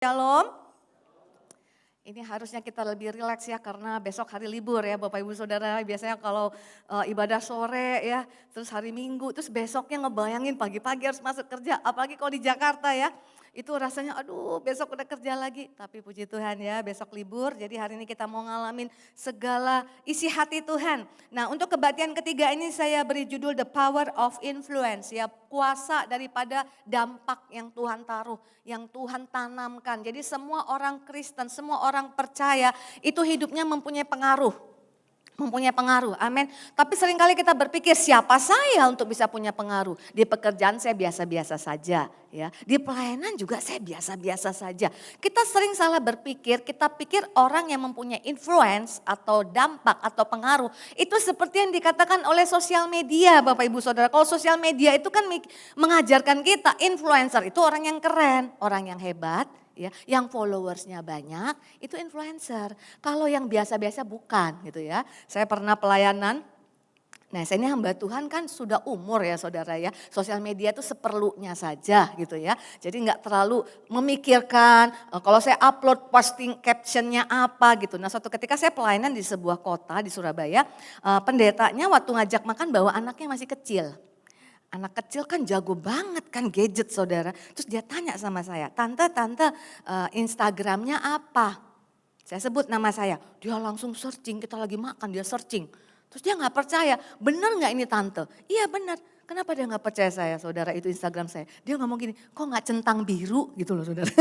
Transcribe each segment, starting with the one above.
Shalom. Ini harusnya kita lebih rileks ya karena besok hari libur ya Bapak Ibu Saudara. Biasanya kalau ibadah sore ya, terus hari Minggu, terus besoknya ngebayangin pagi-pagi harus masuk kerja. Apalagi kalau di Jakarta ya, itu rasanya aduh besok udah kerja lagi. Tapi puji Tuhan ya besok libur, jadi hari ini kita mau ngalamin segala isi hati Tuhan. Nah untuk kebaktian ketiga ini saya beri judul The Power of Influence ya. Kuasa daripada dampak yang Tuhan taruh, yang Tuhan tanamkan. Jadi semua orang Kristen, semua orang percaya itu hidupnya mempunyai pengaruh. Mempunyai pengaruh, amin. Tapi seringkali kita berpikir siapa saya untuk bisa punya pengaruh. Di pekerjaan saya biasa-biasa saja, ya. Di pelayanan juga saya biasa-biasa saja. Kita sering salah berpikir, kita pikir orang yang mempunyai influence atau dampak atau pengaruh itu seperti yang dikatakan oleh sosial media, Bapak Ibu Saudara. Kalau sosial media itu kan mengajarkan kita influencer itu orang yang keren, orang yang hebat. Ya, yang followersnya banyak itu influencer. Kalau yang biasa-biasa bukan gitu ya. Saya pernah pelayanan. Nah saya ini hamba Tuhan kan sudah umur ya saudara ya. Sosial media itu seperlunya saja gitu ya. Jadi nggak terlalu memikirkan kalau saya upload posting captionnya apa gitu. Nah suatu ketika saya pelayanan di sebuah kota di Surabaya. Pendetanya waktu ngajak makan bawa anaknya masih kecil. Anak kecil kan jago banget kan gadget saudara. Terus dia tanya sama saya, tante Instagramnya apa? Saya sebut nama saya, dia langsung searching, kita lagi makan dia searching. Terus dia gak percaya, bener gak ini tante? Iya bener, kenapa dia gak percaya saya saudara itu Instagram saya? Dia ngomong gini, kok gak centang biru gitu loh saudara.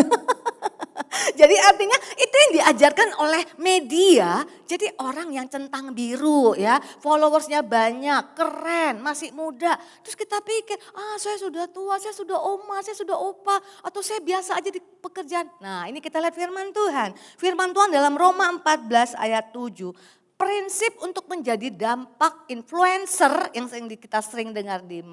Jadi artinya itu yang diajarkan oleh media. Jadi orang yang centang biru ya, followersnya banyak, keren, masih muda. Terus kita pikir, saya sudah tua, saya sudah oma, saya sudah opa. Atau saya biasa aja di pekerjaan. Nah ini kita lihat firman Tuhan. Firman Tuhan dalam Roma 14 ayat 7. Prinsip untuk menjadi dampak influencer yang kita sering dengar di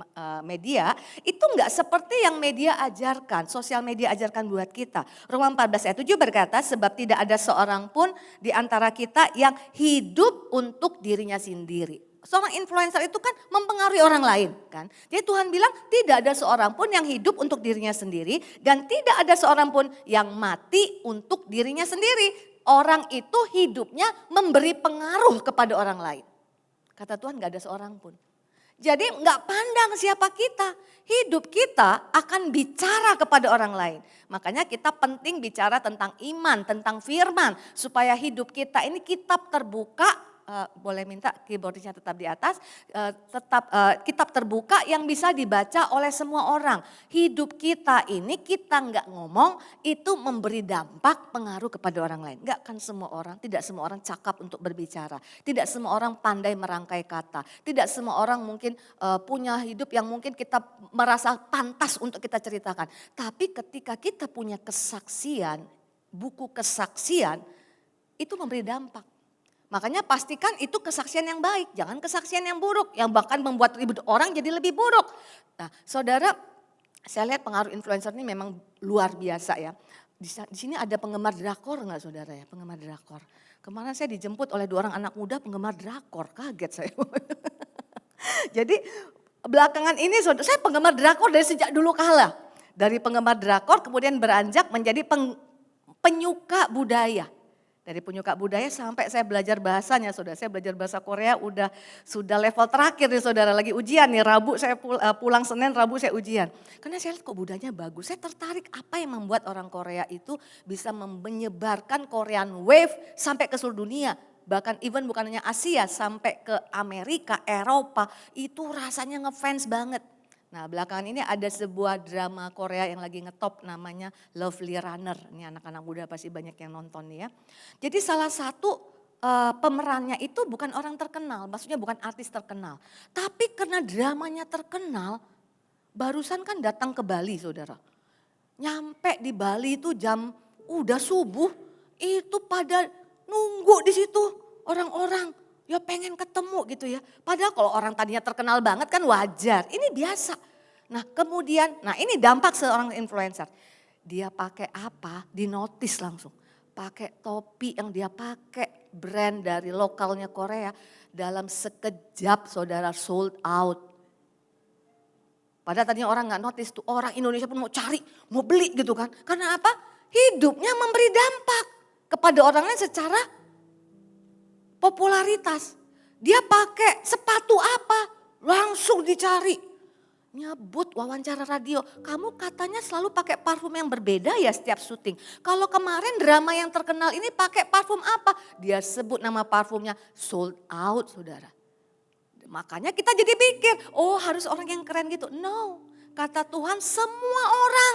media itu enggak seperti yang media ajarkan, sosial media ajarkan buat kita. Roma 14 ayat 7 berkata sebab tidak ada seorang pun di antara kita yang hidup untuk dirinya sendiri. Seorang influencer itu kan mempengaruhi orang lain kan. Jadi Tuhan bilang tidak ada seorang pun yang hidup untuk dirinya sendiri dan tidak ada seorang pun yang mati untuk dirinya sendiri. Orang itu hidupnya memberi pengaruh kepada orang lain. Kata Tuhan gak ada seorang pun. Jadi gak pandang siapa kita. Hidup kita akan bicara kepada orang lain. Makanya kita penting bicara tentang iman, tentang firman. Supaya hidup kita ini kitab terbuka. Boleh minta keyboardnya tetap di atas, kitab terbuka yang bisa dibaca oleh semua orang. Hidup kita ini kita nggak ngomong itu memberi dampak pengaruh kepada orang lain. Nggak kan semua orang, tidak semua orang cakap untuk berbicara. Tidak semua orang pandai merangkai kata. Tidak semua orang mungkin punya hidup yang mungkin kita merasa pantas untuk kita ceritakan. Tapi ketika kita punya kesaksian, buku kesaksian itu memberi dampak. Makanya pastikan itu kesaksian yang baik, jangan kesaksian yang buruk, yang bahkan membuat ribut orang jadi lebih buruk. Nah saudara, saya lihat pengaruh influencer ini memang luar biasa ya. Di sini ada penggemar drakor enggak saudara ya, penggemar drakor. Kemarin saya dijemput oleh 2 orang anak muda penggemar drakor, kaget saya. Jadi belakangan ini saya penggemar drakor dari sejak dulu kala. Dari penggemar drakor kemudian beranjak menjadi penyuka budaya. Dari penyuka budaya sampai saya belajar bahasanya saudara. Saya belajar bahasa Korea sudah level terakhir nih saudara. Lagi ujian nih Rabu saya pulang Senin, Rabu saya ujian. Karena saya lihat kok budayanya bagus. Saya tertarik apa yang membuat orang Korea itu bisa menyebarkan Korean Wave sampai ke seluruh dunia. Bahkan even bukan hanya Asia sampai ke Amerika, Eropa. Itu rasanya ngefans banget. Nah belakangan ini ada sebuah drama Korea yang lagi ngetop namanya Lovely Runner. Ini anak-anak muda pasti banyak yang nonton nih ya. Jadi salah satu pemerannya itu bukan orang terkenal, maksudnya bukan artis terkenal. Tapi karena dramanya terkenal, barusan kan datang ke Bali saudara. Nyampe di Bali itu udah subuh, itu pada nunggu di situ orang-orang. Ya pengen ketemu gitu ya. Padahal kalau orang tadinya terkenal banget kan wajar. Ini biasa. Nah kemudian, ini dampak seorang influencer. Dia pakai apa? Dinotis langsung. Pakai topi yang dia pakai brand dari lokalnya Korea. Dalam sekejap saudara sold out. Padahal tadinya orang gak notice tuh. Orang Indonesia pun mau cari, mau beli gitu kan. Karena apa? hidupnya memberi dampak kepada orang lain secara popularitas. Dia pakai sepatu apa? Langsung dicari. Nyebut wawancara radio, kamu katanya selalu pakai parfum yang berbeda ya setiap syuting. Kalau kemarin drama yang terkenal ini pakai parfum apa? Dia sebut nama parfumnya, sold out saudara. Makanya kita jadi pikir, oh harus orang yang keren gitu. No, kata Tuhan semua orang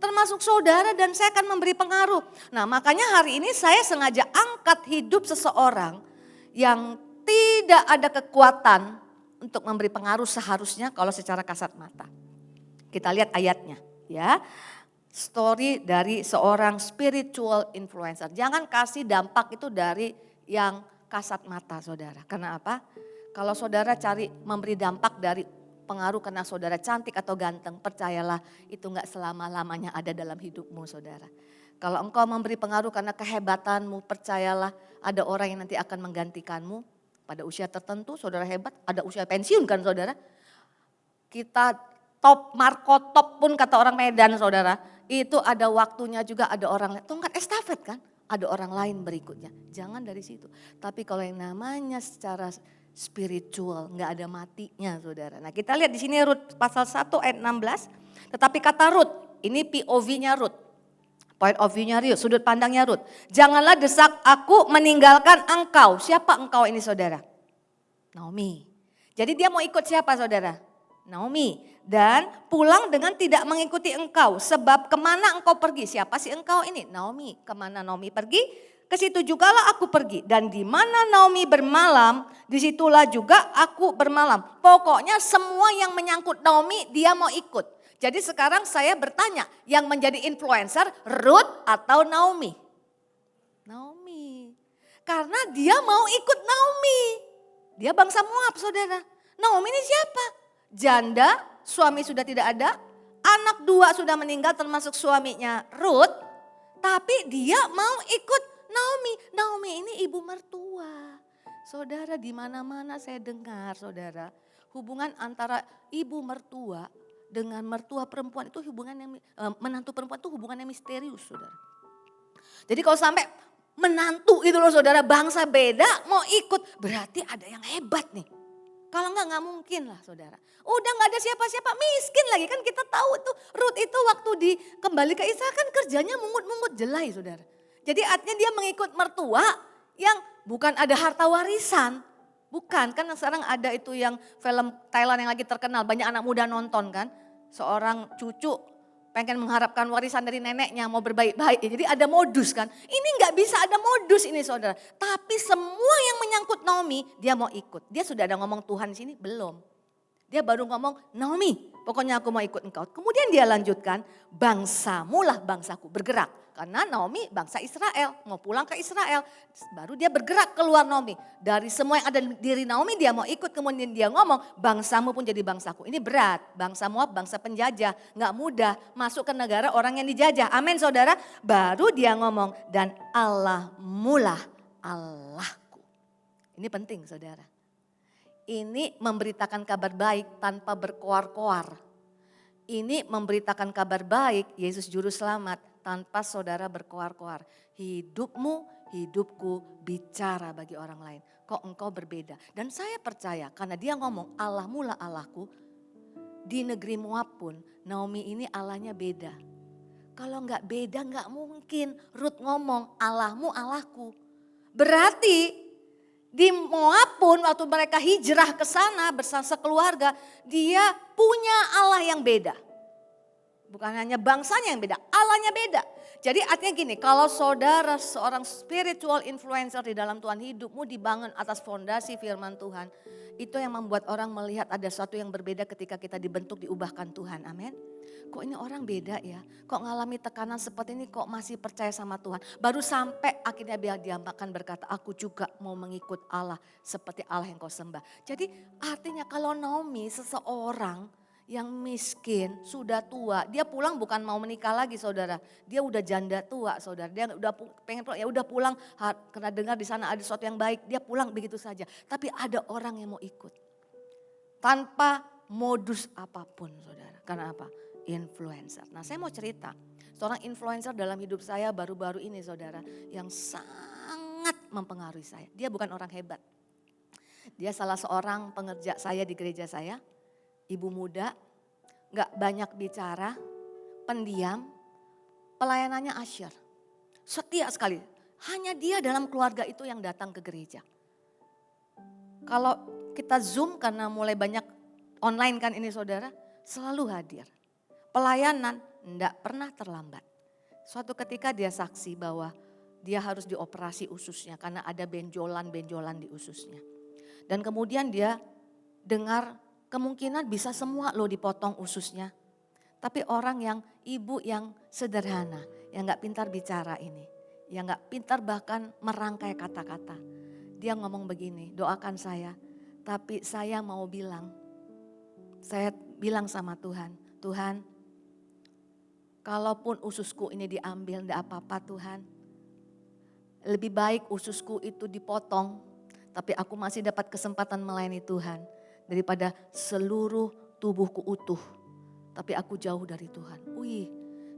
termasuk saudara dan saya akan memberi pengaruh. Nah makanya hari ini saya sengaja angkat hidup seseorang yang tidak ada kekuatan untuk memberi pengaruh seharusnya kalau secara kasat mata. Kita lihat ayatnya ya. Story dari seorang spiritual influencer. Jangan kasih dampak itu dari yang kasat mata saudara. Karena apa? Kalau saudara cari memberi dampak dari pengaruh karena saudara cantik atau ganteng, percayalah itu gak selama-lamanya ada dalam hidupmu saudara. Kalau engkau memberi pengaruh karena kehebatanmu, percayalah ada orang yang nanti akan menggantikanmu. Pada usia tertentu saudara hebat, ada usia pensiun kan saudara. Kita top, Marco top pun kata orang Medan saudara. Itu ada waktunya juga ada orang lain, tongkat estafet kan. Ada orang lain berikutnya, jangan dari situ. Tapi kalau yang namanya secara spiritual nggak ada matinya saudara. Nah kita lihat di sini Rut pasal 1 ayat 16. Tetapi kata Rut, ini POV-nya Rut. Point of view-nya Rut, sudut pandangnya Rut. Janganlah desak aku meninggalkan engkau. Siapa engkau ini saudara? Naomi. Jadi dia mau ikut siapa saudara? Naomi. Dan pulang dengan tidak mengikuti engkau. Sebab kemana engkau pergi? Siapa sih engkau ini? Naomi. Kemana Naomi pergi? Ke situ jugalah aku pergi. Dan di mana Naomi bermalam, disitulah juga aku bermalam. Pokoknya semua yang menyangkut Naomi dia mau ikut. Jadi sekarang saya bertanya, yang menjadi influencer Ruth atau Naomi? Naomi. Karena dia mau ikut Naomi. Dia bangsa Moab saudara. Naomi ini siapa? Janda, suami sudah tidak ada. Anak 2 sudah meninggal termasuk suaminya Ruth. Tapi dia mau ikut Naomi. Naomi ini ibu mertua. Saudara di mana-mana saya dengar saudara. Hubungan antara ibu mertua dengan mertua perempuan itu hubungan yang menantu perempuan itu hubungan yang misterius saudara. Jadi kalau sampai menantu itu loh saudara bangsa beda mau ikut berarti ada yang hebat nih. Kalau enggak mungkin lah saudara. Udah gak ada siapa-siapa miskin lagi kan kita tahu tuh Ruth itu waktu kembali ke Israel kan kerjanya mungut-mungut jelai saudara. Jadi artinya dia mengikut mertua yang bukan ada harta warisan. Bukan, kan sekarang ada itu yang film Thailand yang lagi terkenal, banyak anak muda nonton kan. Seorang cucu pengen mengharapkan warisan dari neneknya, mau berbaik-baik. Jadi ada modus kan. Ini nggak bisa ada modus ini saudara. Tapi semua yang menyangkut Naomi, dia mau ikut. Dia sudah ada ngomong Tuhan di sini? Belum. Dia baru ngomong, Naomi pokoknya aku mau ikut engkau. Kemudian dia lanjutkan, bangsamu lah bangsaku, bergerak. Karena Naomi bangsa Israel, mau pulang ke Israel. Baru dia bergerak keluar Naomi. Dari semua yang ada di diri Naomi dia mau ikut. Kemudian dia ngomong bangsamu pun jadi bangsaku. Ini berat, bangsa Moab bangsa penjajah. Gak mudah masuk ke negara orang yang dijajah. Amin saudara. Baru dia ngomong dan Allahmu lah Allahku. Ini penting saudara. Ini memberitakan kabar baik tanpa berkoar-koar. Ini memberitakan kabar baik Yesus Juru Selamat tanpa saudara berkoar-koar. Hidupmu, hidupku bicara bagi orang lain. Kok engkau berbeda? Dan saya percaya karena dia ngomong Allahmu lah Allahku. Di negeri Moab pun Naomi ini Allahnya beda. Kalau enggak beda enggak mungkin Ruth ngomong Allahmu Allahku. Berarti di Moab pun waktu mereka hijrah ke sana bersama keluarga, dia punya Allah yang beda. Bukan hanya bangsanya yang beda, Allahnya beda. Jadi artinya gini, kalau saudara seorang spiritual influencer di dalam Tuhan, hidupmu dibangun atas fondasi firman Tuhan. Itu yang membuat orang melihat ada sesuatu yang berbeda ketika kita dibentuk, diubahkan Tuhan. Amin. Kok ini orang beda ya? Kok ngalami tekanan seperti ini kok masih percaya sama Tuhan? Baru sampai akhirnya dia makan berkata, aku juga mau mengikut Allah seperti Allah yang kau sembah. Jadi artinya kalau Naomi seseorang yang miskin, sudah tua, dia pulang bukan mau menikah lagi saudara. Dia udah janda tua saudara, dia udah pengen pulang, ya udah pulang karena dengar di sana ada sesuatu yang baik, dia pulang begitu saja. Tapi ada orang yang mau ikut. Tanpa modus apapun saudara, karena apa? Influencer. Nah saya mau cerita, Seorang influencer dalam hidup saya baru-baru ini saudara, yang sangat mempengaruhi saya. Dia bukan orang hebat. Dia salah seorang pengerja saya di gereja saya, ibu muda, gak banyak bicara, pendiam, pelayanannya asyir. Setia sekali, hanya dia dalam keluarga itu yang datang ke gereja. Kalau kita Zoom karena mulai banyak online kan ini saudara, selalu hadir. Pelayanan enggak pernah terlambat. Suatu ketika dia saksi bahwa dia harus dioperasi ususnya karena ada benjolan-benjolan di ususnya. Dan kemudian dia dengar kemungkinan bisa semua loh dipotong ususnya. Tapi orang yang ibu yang sederhana, yang gak pintar bicara ini, yang gak pintar bahkan merangkai kata-kata. Dia ngomong begini, doakan saya, tapi saya mau bilang, saya bilang sama Tuhan, Tuhan, kalaupun ususku ini diambil enggak apa-apa Tuhan. Lebih baik ususku itu dipotong, tapi aku masih dapat kesempatan melayani Tuhan daripada seluruh tubuhku utuh, tapi aku jauh dari Tuhan.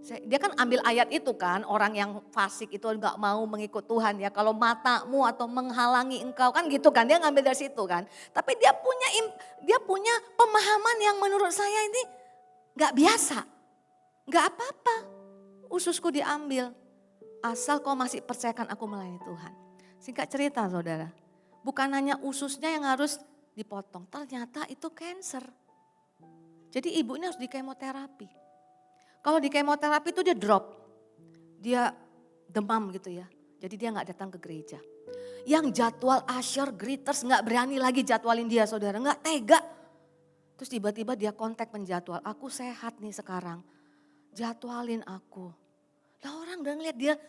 Dia kan ambil ayat itu kan, orang yang fasik itu gak mau mengikut Tuhan ya. Kalau matamu atau menghalangi engkau kan gitu kan, dia ngambil dari situ kan. Tapi dia punya pemahaman yang menurut saya ini gak biasa. Gak apa-apa, ususku diambil. Asal kau masih percayakan aku melayani Tuhan. Singkat cerita saudara, bukan hanya ususnya yang harus dipotong, ternyata itu cancer. Jadi ibu ini harus di kemoterapi. Kalau di kemoterapi itu dia drop, dia demam gitu ya. Jadi dia gak datang ke gereja. Yang jadwal usher, greeters gak berani lagi jadwalin dia saudara, gak tega. Terus tiba-tiba dia kontak penjadwal, aku sehat nih sekarang, jadwalin aku. Lah orang udah ngeliat dia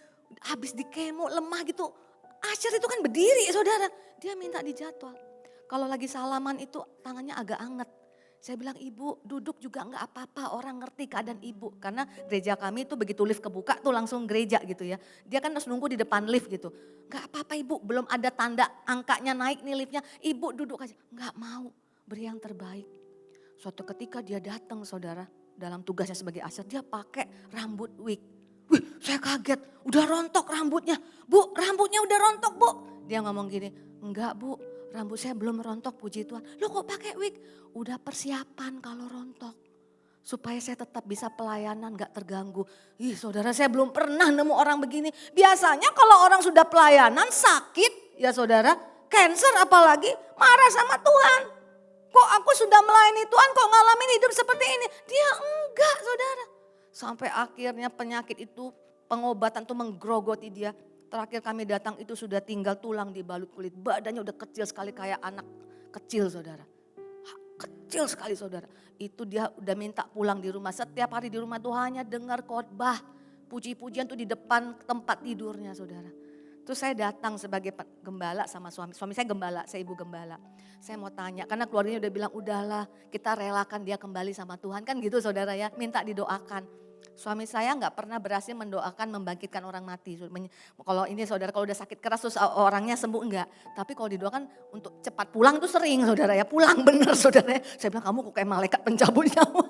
habis di kemo lemah gitu, usher itu kan berdiri saudara, dia minta dijadwal. Kalau lagi salaman itu tangannya agak anget. Saya bilang ibu duduk juga enggak apa-apa, orang ngerti keadaan ibu. Karena gereja kami itu begitu lift kebuka tuh langsung gereja gitu ya. Dia kan harus nunggu di depan lift gitu. Enggak apa-apa ibu, belum ada tanda angkanya naik nih liftnya. Ibu duduk aja, enggak mau, beri yang terbaik. Suatu ketika dia datang saudara, dalam tugasnya sebagai usher, dia pakai rambut wig. Wih saya kaget, udah rontok rambutnya. Bu rambutnya udah rontok bu. Dia ngomong gini, enggak bu. Rambut saya belum rontok puji Tuhan. Loh kok pakai wig? Udah persiapan kalau rontok. Supaya saya tetap bisa pelayanan gak terganggu. Ih saudara saya belum pernah nemu orang begini. Biasanya kalau orang sudah pelayanan sakit ya saudara. Cancer apalagi marah sama Tuhan. Kok aku sudah melayani Tuhan kok ngalamin hidup seperti ini. Dia enggak saudara. Sampai akhirnya penyakit itu pengobatan tuh menggerogoti dia. Terakhir kami datang itu sudah tinggal tulang di balut kulit. Badannya udah kecil sekali kayak anak kecil saudara. Kecil sekali saudara. Itu dia udah minta pulang di rumah. Setiap hari di rumah tuh hanya dengar khotbah. Puji-pujian tuh di depan tempat tidurnya saudara. Terus saya datang sebagai gembala sama suami. Suami saya gembala, saya ibu gembala. Saya mau tanya karena keluarganya udah bilang udahlah kita relakan dia kembali sama Tuhan. Kan gitu saudara ya, minta didoakan. Suami saya nggak pernah berhasil mendoakan membangkitkan orang mati. Kalau ini saudara kalau udah sakit keras terus orangnya sembuh enggak. Tapi kalau didoakan untuk cepat pulang itu sering saudara ya. Pulang bener saudara ya. Saya bilang kamu kok kayak malaikat pencabut nyawa.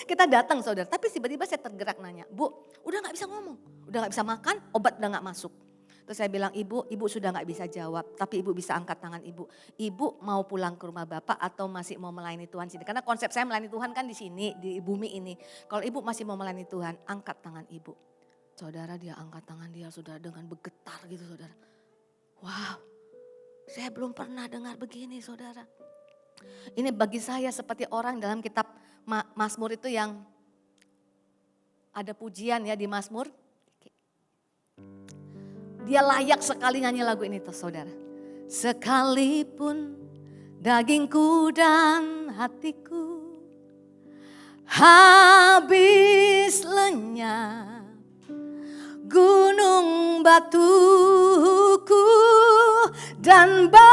Kita datang saudara. Tapi tiba-tiba saya tergerak nanya. Bu udah gak bisa ngomong. Udah gak bisa makan obat udah gak masuk. Terus saya bilang ibu sudah gak bisa jawab. Tapi ibu bisa angkat tangan ibu. Ibu mau pulang ke rumah bapak atau masih mau melayani Tuhan sini. Karena konsep saya melayani Tuhan kan di sini, di bumi ini. Kalau ibu masih mau melayani Tuhan, angkat tangan ibu. Saudara dia angkat tangan dia saudara dengan bergetar gitu saudara. Wow, saya belum pernah dengar begini saudara. Ini bagi saya seperti orang dalam kitab Mazmur itu yang ada pujian ya di Mazmur. Dia layak sekali nyanyi lagu ini tuh saudara. Sekalipun dagingku dan hatiku habis lenyap, gunung batuku dan bagianku,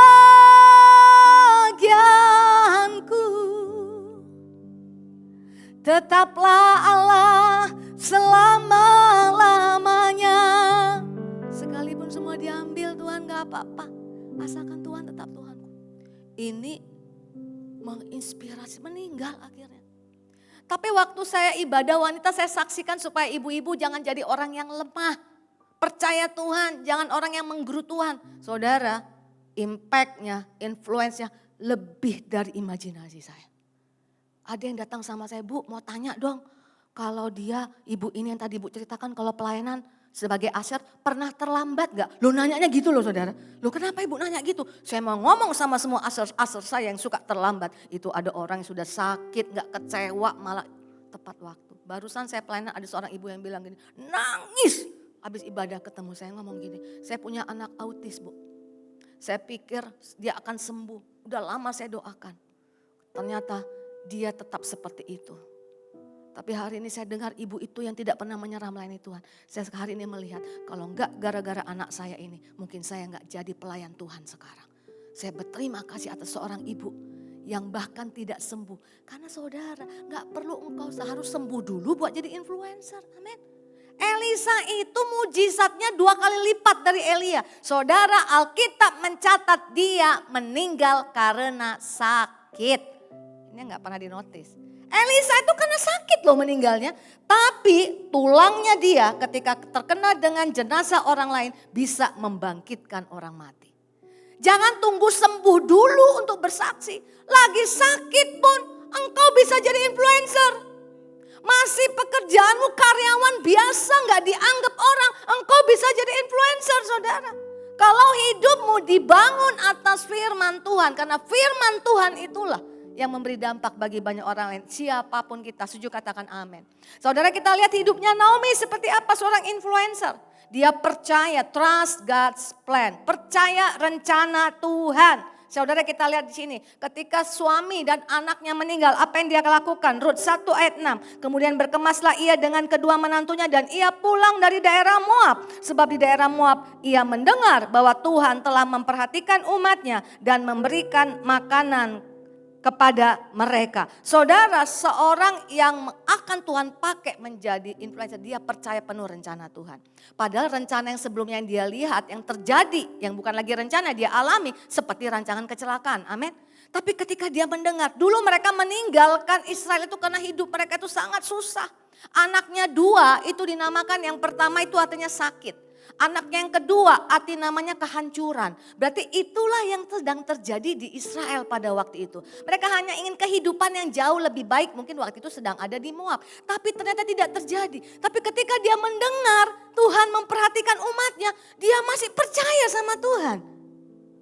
tetaplah Allah selama-lamanya. Sekalipun semua diambil Tuhan gak apa-apa. Asalkan Tuhan tetap Tuhanku. Ini menginspirasi, meninggal akhirnya. Tapi waktu saya ibadah wanita saya saksikan supaya ibu-ibu jangan jadi orang yang lemah. Percaya Tuhan, jangan orang yang menggeru Tuhan. Saudara, impact-nya, influence-nya lebih dari imajinasi saya. Ada yang datang sama saya, Bu mau tanya dong. Kalau dia, ibu ini yang tadi ibu ceritakan kalau pelayanan sebagai asher pernah terlambat gak? Lo nanyanya gitu loh saudara. Lo kenapa ibu nanya gitu? Saya mau ngomong sama semua asher saya yang suka terlambat. Itu ada orang yang sudah sakit, gak kecewa, malah tepat waktu. Barusan saya pelayanan ada seorang ibu yang bilang gini, nangis. Habis ibadah ketemu saya ngomong gini, saya punya anak autis Bu. Saya pikir dia akan sembuh, udah lama saya doakan. Ternyata dia tetap seperti itu. Tapi hari ini saya dengar ibu itu yang tidak pernah menyerah melayani Tuhan. Saya hari ini melihat kalau enggak gara-gara anak saya ini mungkin saya enggak jadi pelayan Tuhan sekarang. Saya berterima kasih atas seorang ibu yang bahkan tidak sembuh. Karena saudara enggak perlu engkau harus sembuh dulu buat jadi influencer. Amin. Elisa itu mujizatnya 2 kali lipat dari Elia. Saudara, Alkitab mencatat dia meninggal karena sakit. Ini enggak pernah dinotis. Elisa itu karena sakit loh meninggalnya. Tapi tulangnya dia ketika terkena dengan jenazah orang lain bisa membangkitkan orang mati. Jangan tunggu sembuh dulu untuk bersaksi. Lagi sakit pun engkau bisa jadi influencer. Masih pekerjaanmu karyawan biasa gak dianggap orang. Engkau bisa jadi influencer saudara. Kalau hidupmu dibangun atas firman Tuhan. Karena firman Tuhan itulah yang memberi dampak bagi banyak orang lain. Siapapun kita, setuju katakan amin. Saudara kita lihat hidupnya Naomi seperti apa seorang influencer. Dia percaya, trust God's plan. Percaya rencana Tuhan. Saudara kita lihat di sini, ketika suami dan anaknya meninggal, apa yang dia lakukan? Rut 1 ayat 6. Kemudian berkemaslah ia dengan kedua menantunya dan ia pulang dari daerah Moab. Sebab di daerah Moab ia mendengar bahwa Tuhan telah memperhatikan umatnya dan memberikan makanan kepada mereka. Saudara, seorang yang akan Tuhan pakai menjadi influencer, dia percaya penuh rencana Tuhan. Padahal rencana yang sebelumnya yang dia lihat, yang terjadi, yang bukan lagi rencana, dia alami seperti rancangan kecelakaan. Amin. Tapi ketika dia mendengar, dulu mereka meninggalkan Israel itu karena hidup mereka itu sangat susah. Anaknya 2 itu dinamakan, yang pertama itu artinya sakit. Anaknya yang kedua arti namanya kehancuran. Berarti itulah yang sedang terjadi di Israel pada waktu itu. Mereka hanya ingin kehidupan yang jauh lebih baik. Mungkin waktu itu sedang ada di Moab. Tapi ternyata tidak terjadi. Tapi ketika dia mendengar Tuhan memperhatikan umatnya, dia masih percaya sama Tuhan.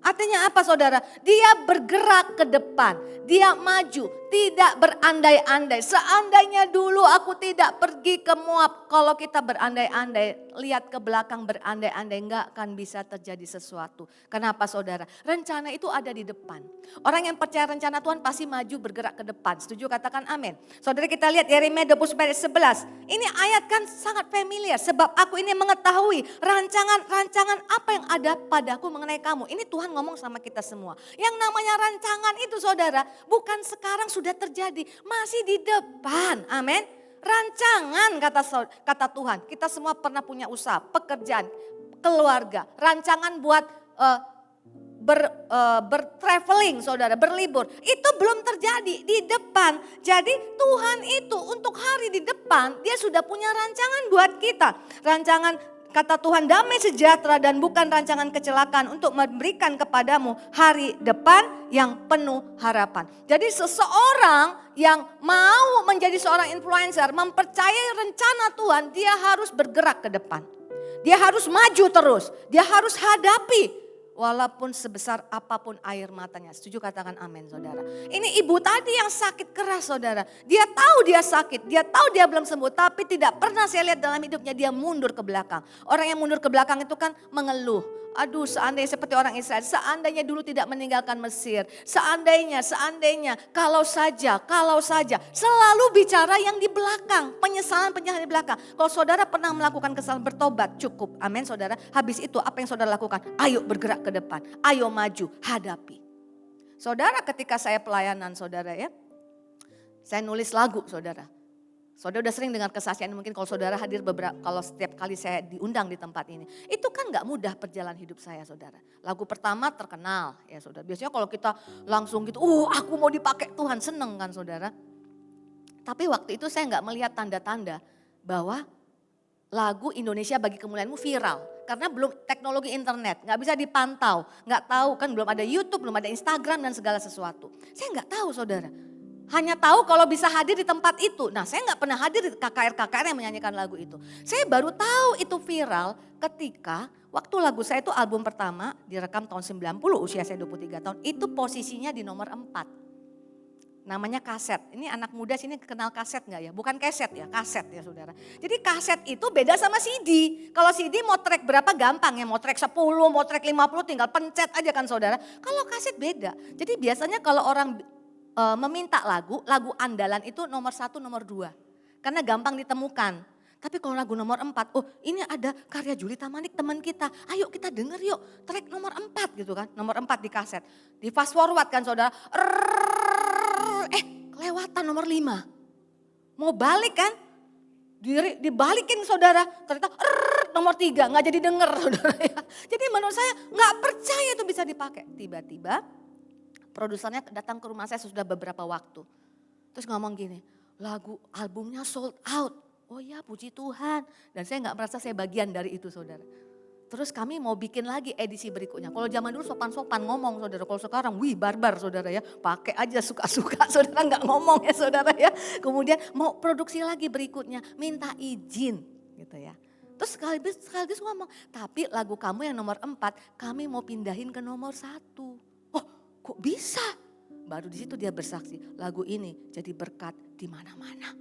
Artinya apa saudara? Dia bergerak ke depan, dia maju, tidak berandai-andai. Seandainya dulu aku tidak pergi ke Moab, kalau kita berandai-andai, lihat ke belakang berandai-andai, enggak akan bisa terjadi sesuatu. Kenapa saudara? Rencana itu ada di depan. Orang yang percaya rencana Tuhan pasti maju bergerak ke depan. Setuju katakan amin. Saudara kita lihat Yeremia 29 ayat 11. Ini ayat kan sangat familiar. Sebab aku ini mengetahui rancangan-rancangan apa yang ada padaku mengenai kamu. Ini Tuhan ngomong sama kita semua. Yang namanya rancangan itu saudara bukan sekarang sudah terjadi. Masih di depan. Amin. Rancangan kata Tuhan. Kita semua pernah punya usaha, pekerjaan, keluarga. Rancangan buat bertraveling saudara, berlibur. Itu belum terjadi di depan. Jadi Tuhan itu untuk hari di depan dia sudah punya rancangan buat kita. Rancangan kata Tuhan damai sejahtera dan bukan rancangan kecelakaan untuk memberikan kepadamu hari depan yang penuh harapan. Jadi seseorang yang mau menjadi seorang influencer, mempercayai rencana Tuhan, dia harus bergerak ke depan. Dia harus maju terus, dia harus hadapi. Walaupun sebesar apapun air matanya. Setuju katakan amin saudara. Ini ibu tadi yang sakit keras saudara. Dia tahu dia sakit, dia tahu dia belum sembuh. Tapi tidak pernah saya lihat dalam hidupnya dia mundur ke belakang. Orang yang mundur ke belakang itu kan mengeluh. Aduh seandainya seperti orang Israel, seandainya dulu tidak meninggalkan Mesir. Seandainya, kalau saja. Selalu bicara yang di belakang, penyesalan di belakang. Kalau saudara pernah melakukan kesalahan bertobat cukup, amin saudara. Habis itu apa yang saudara lakukan? Ayo bergerak ke depan, ayo maju, hadapi. Saudara ketika saya pelayanan saudara ya, saya nulis lagu saudara. Saudara udah sering dengar kesaksian mungkin kalau saudara hadir kalau setiap kali saya diundang di tempat ini. Itu kan gak mudah perjalanan hidup saya saudara. Lagu pertama terkenal ya saudara. Biasanya kalau kita langsung gitu, aku mau dipakai Tuhan, seneng kan saudara. Tapi waktu itu saya nggak melihat tanda-tanda bahwa lagu Indonesia Bagi Kemuliaan-Mu viral. Karena belum teknologi internet, nggak bisa dipantau. Nggak tahu kan belum ada YouTube, belum ada Instagram dan segala sesuatu. Saya nggak tahu saudara. Hanya tahu kalau bisa hadir di tempat itu. Nah saya nggak pernah hadir di KKR-KKR yang menyanyikan lagu itu. Saya baru tahu itu viral ketika waktu lagu saya itu album pertama direkam tahun 90, usia saya 23 tahun. Itu posisinya di nomor 4. Namanya kaset. Ini anak muda sini kenal kaset nggak ya? Bukan kaset ya, kaset ya saudara. Jadi kaset itu beda sama CD. Kalau CD mau track berapa gampang ya, mau track 10, mau track 50 tinggal pencet aja kan saudara. Kalau kaset beda. Jadi biasanya kalau orang meminta lagu andalan itu nomor 1, nomor 2. Karena gampang ditemukan. Tapi kalau lagu nomor 4, oh ini ada karya Julita Manik teman kita. Ayo kita denger yuk, track nomor 4 gitu kan. Nomor 4 di kaset. Di fast forward kan saudara. Kelewatan nomor 5. Mau balik kan? Dibalikin saudara. Ternyata nomor 3 gak jadi denger saudara ya. Jadi menurut saya gak percaya itu bisa dipakai. Tiba-tiba produsernya datang ke rumah saya sudah beberapa waktu. Terus ngomong gini, lagu albumnya sold out. Oh ya puji Tuhan. Dan saya gak merasa saya bagian dari itu saudara. Terus kami mau bikin lagi edisi berikutnya. Kalau zaman dulu sopan-sopan ngomong saudara. Kalau sekarang wih barbar saudara ya. Pakai aja suka-suka saudara gak ngomong ya saudara ya. Kemudian mau produksi lagi berikutnya. Minta izin gitu ya. Terus sekaligus ngomong, tapi lagu kamu yang nomor 4 kami mau pindahin ke nomor 1. Oh kok bisa? Baru di situ dia bersaksi, lagu ini jadi berkat di mana-mana.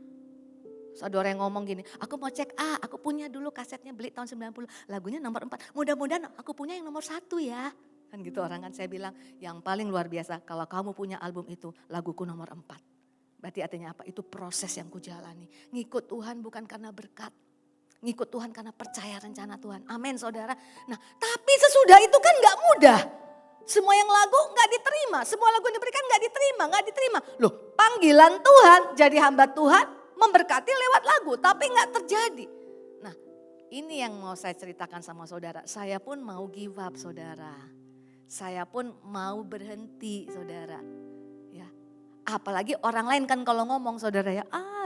Saudara yang ngomong gini, aku mau cek, aku punya dulu kasetnya beli tahun 90, lagunya nomor 4. Mudah-mudahan aku punya yang nomor 1 ya. Kan gitu orang kan saya bilang, yang paling luar biasa kalau kamu punya album itu, laguku nomor 4. Berarti artinya apa? Itu proses yang kujalani. Ngikut Tuhan bukan karena berkat. Ngikut Tuhan karena percaya rencana Tuhan. Amin saudara. Nah tapi sesudah itu kan gak mudah. Semua yang lagu gak diterima. Semua lagu yang diberikan gak diterima. Loh panggilan Tuhan jadi hamba Tuhan memberkati lewat lagu. Tapi gak terjadi. Nah ini yang mau saya ceritakan sama saudara. Saya pun mau give up saudara. Saya pun mau berhenti saudara. Ya, apalagi orang lain kan kalau ngomong saudara ya.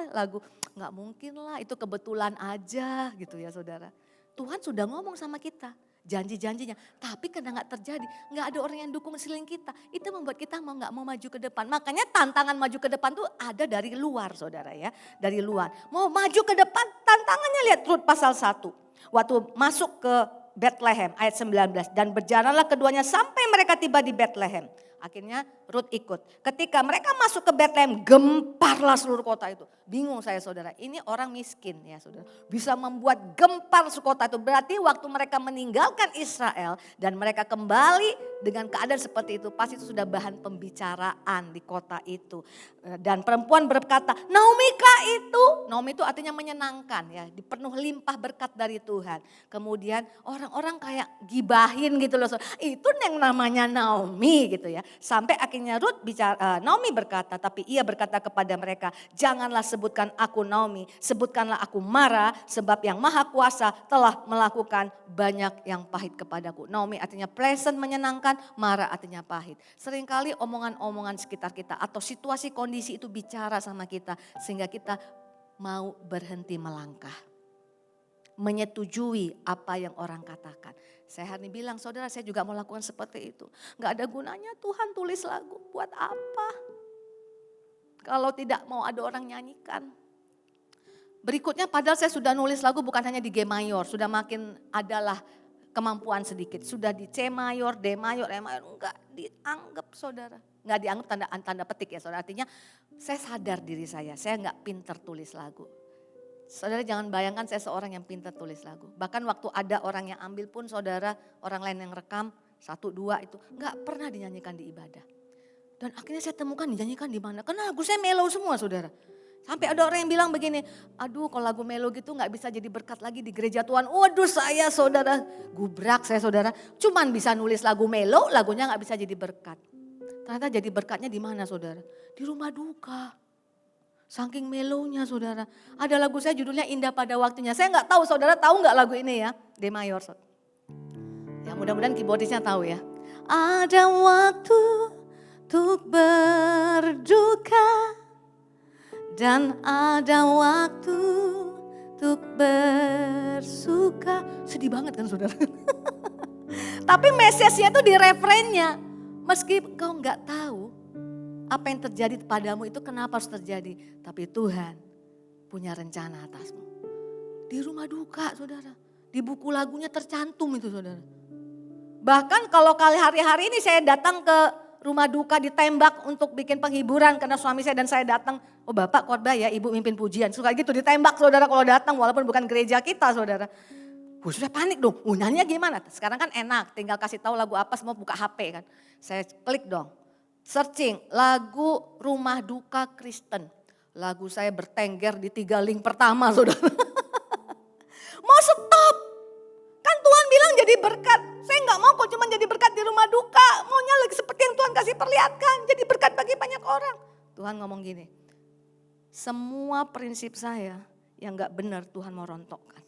Lagu gak mungkin lah itu kebetulan aja gitu ya saudara. Tuhan sudah ngomong sama kita. Janji-janjinya, tapi karena gak terjadi, gak ada orang yang dukung selain kita. Itu membuat kita gak mau maju ke depan. Makanya tantangan maju ke depan tuh ada dari luar saudara ya. Dari luar, mau maju ke depan tantangannya lihat Rut pasal 1. Waktu masuk ke Bethlehem ayat 19. Dan berjalanlah keduanya sampai mereka tiba di Bethlehem. Akhirnya Rut ikut. Ketika mereka masuk ke Bethlehem, gemparlah seluruh kota itu. Bingung saya saudara, ini orang miskin ya saudara. Bisa membuat gempar sekota itu. Berarti waktu mereka meninggalkan Israel dan mereka kembali dengan keadaan seperti itu. Pasti itu sudah bahan pembicaraan di kota itu. Dan perempuan berkata, Naomi itu artinya menyenangkan ya. Dipenuh limpah berkat dari Tuhan. Kemudian orang-orang kayak gibahin gitu loh. Itu yang namanya Naomi gitu ya. Sampai akhirnya Naomi berkata, tapi ia berkata kepada mereka, janganlah sebutkan aku Naomi, sebutkanlah aku Mara, sebab yang Maha Kuasa telah melakukan banyak yang pahit kepadaku. Naomi artinya pleasant, menyenangkan, Mara artinya pahit. Seringkali omongan-omongan sekitar kita atau situasi kondisi itu bicara sama kita sehingga kita mau berhenti melangkah. Menyetujui apa yang orang katakan. Saya hari ini bilang, saudara saya juga mau lakukan seperti itu. Gak ada gunanya Tuhan tulis lagu, buat apa? Kalau tidak mau ada orang nyanyikan. Berikutnya padahal saya sudah nulis lagu bukan hanya di G mayor, sudah makin adalah kemampuan sedikit. Sudah di C mayor, D mayor, E mayor, enggak dianggap saudara. Enggak dianggap tanda petik ya saudara. Artinya saya sadar diri saya enggak pinter tulis lagu. Saudara jangan bayangkan saya seorang yang pintar tulis lagu. Bahkan waktu ada orang yang ambil pun saudara, orang lain yang rekam, 1, 2 itu enggak pernah dinyanyikan di ibadah. Dan akhirnya saya temukan dinyanyikan di mana. Karena lagu saya mellow semua saudara. Sampai ada orang yang bilang begini, aduh kalau lagu mellow gitu enggak bisa jadi berkat lagi di gereja Tuhan. Waduh saya saudara, gubrak saya saudara. Cuman bisa nulis lagu mellow, lagunya enggak bisa jadi berkat. Ternyata jadi berkatnya di mana saudara? Di rumah duka. Saking melownya saudara. Ada lagu saya judulnya Indah Pada Waktunya. Saya nggak tahu saudara tahu nggak lagu ini ya. D mayor. Ya mudah-mudahan keyboardisnya tahu ya. Ada waktu untuk berduka Dan ada waktu untuk bersuka. Sedih banget kan saudara? Tapi message-nya tuh di refrainnya. Meski kau nggak tahu apa yang terjadi padamu itu kenapa harus terjadi. Tapi Tuhan punya rencana atasmu. Di rumah duka saudara. Di buku lagunya tercantum itu saudara. Bahkan kalau kali hari-hari ini saya datang ke rumah duka ditembak untuk bikin penghiburan karena suami saya dan saya datang. Oh bapak khotbah ya, ibu mimpin pujian. Suka gitu ditembak saudara kalau datang walaupun bukan gereja kita saudara. Sudah panik dong, nyanyinya gimana? Sekarang kan enak, tinggal kasih tahu lagu apa semua buka HP kan. Saya klik dong, searching lagu Rumah Duka Kristen. Lagu saya bertengger di 3 link pertama saudara. Mau stop, kan Tuhan bilang jadi berkat. Saya nggak mau kok cuma jadi berkat di rumah duka. Maunya lagi seperti yang Tuhan kasih perlihatkan, jadi berkat bagi banyak orang. Tuhan ngomong gini, semua prinsip saya yang nggak benar Tuhan mau rontokkan.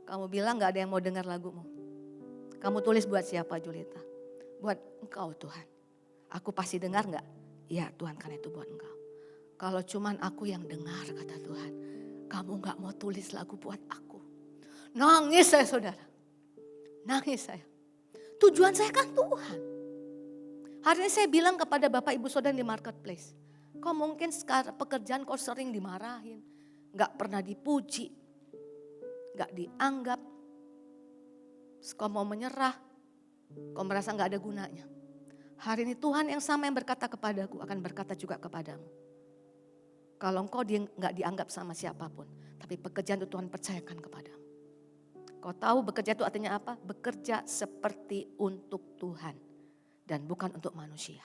Kamu bilang gak ada yang mau dengar lagumu. Kamu tulis buat siapa Julita? Buat engkau Tuhan. Aku pasti dengar gak? Iya Tuhan karena itu buat engkau. Kalau cuman aku yang dengar kata Tuhan. Kamu gak mau tulis lagu buat aku. Nangis saya saudara. Nangis saya. Tujuan saya kan Tuhan. Hari ini saya bilang kepada Bapak Ibu Saudara di marketplace. Kau mungkin sekarang pekerjaan kau sering dimarahin. Gak pernah dipuji. Gak dianggap, kau mau menyerah, kau merasa gak ada gunanya. Hari ini Tuhan yang sama yang berkata kepadaku akan berkata juga kepadamu. Kalau engkau gak dianggap sama siapapun, tapi pekerjaan itu Tuhan percayakan kepadamu. Kau tahu bekerja itu artinya apa? Bekerja seperti untuk Tuhan dan bukan untuk manusia.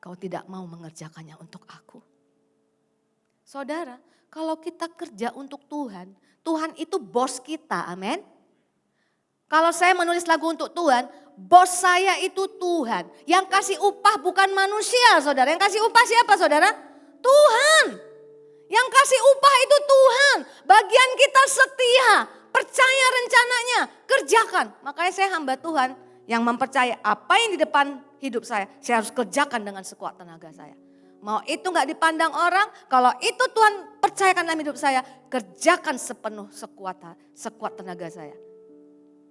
Kau tidak mau mengerjakannya untuk aku. Saudara, kalau kita kerja untuk Tuhan, Tuhan itu bos kita, amin. Kalau saya menulis lagu untuk Tuhan, bos saya itu Tuhan. Yang kasih upah bukan manusia saudara, yang kasih upah siapa saudara? Tuhan. Yang kasih upah itu Tuhan. Bagian kita setia, percaya rencananya, kerjakan. Makanya saya hamba Tuhan yang mempercayai apa yang di depan hidup saya harus kerjakan dengan sekuat tenaga saya. Mau itu gak dipandang orang, kalau itu Tuhan percayakan dalam hidup saya, kerjakan sepenuh sekuat tenaga saya.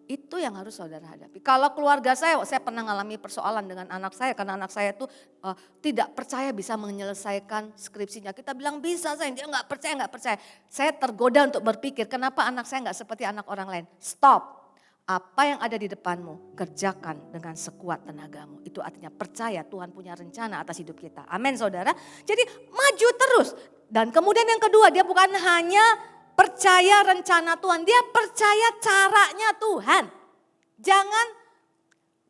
Itu yang harus saudara hadapi. Kalau keluarga saya pernah mengalami persoalan dengan anak saya, karena anak saya itu tidak percaya bisa menyelesaikan skripsinya. Kita bilang bisa, dia gak percaya. Saya tergoda untuk berpikir, kenapa anak saya gak seperti anak orang lain. Stop. Apa yang ada di depanmu, kerjakan dengan sekuat tenagamu. Itu artinya percaya Tuhan punya rencana atas hidup kita. Amin saudara. Jadi maju terus. Dan kemudian yang kedua, dia bukan hanya percaya rencana Tuhan. Dia percaya caranya Tuhan. Jangan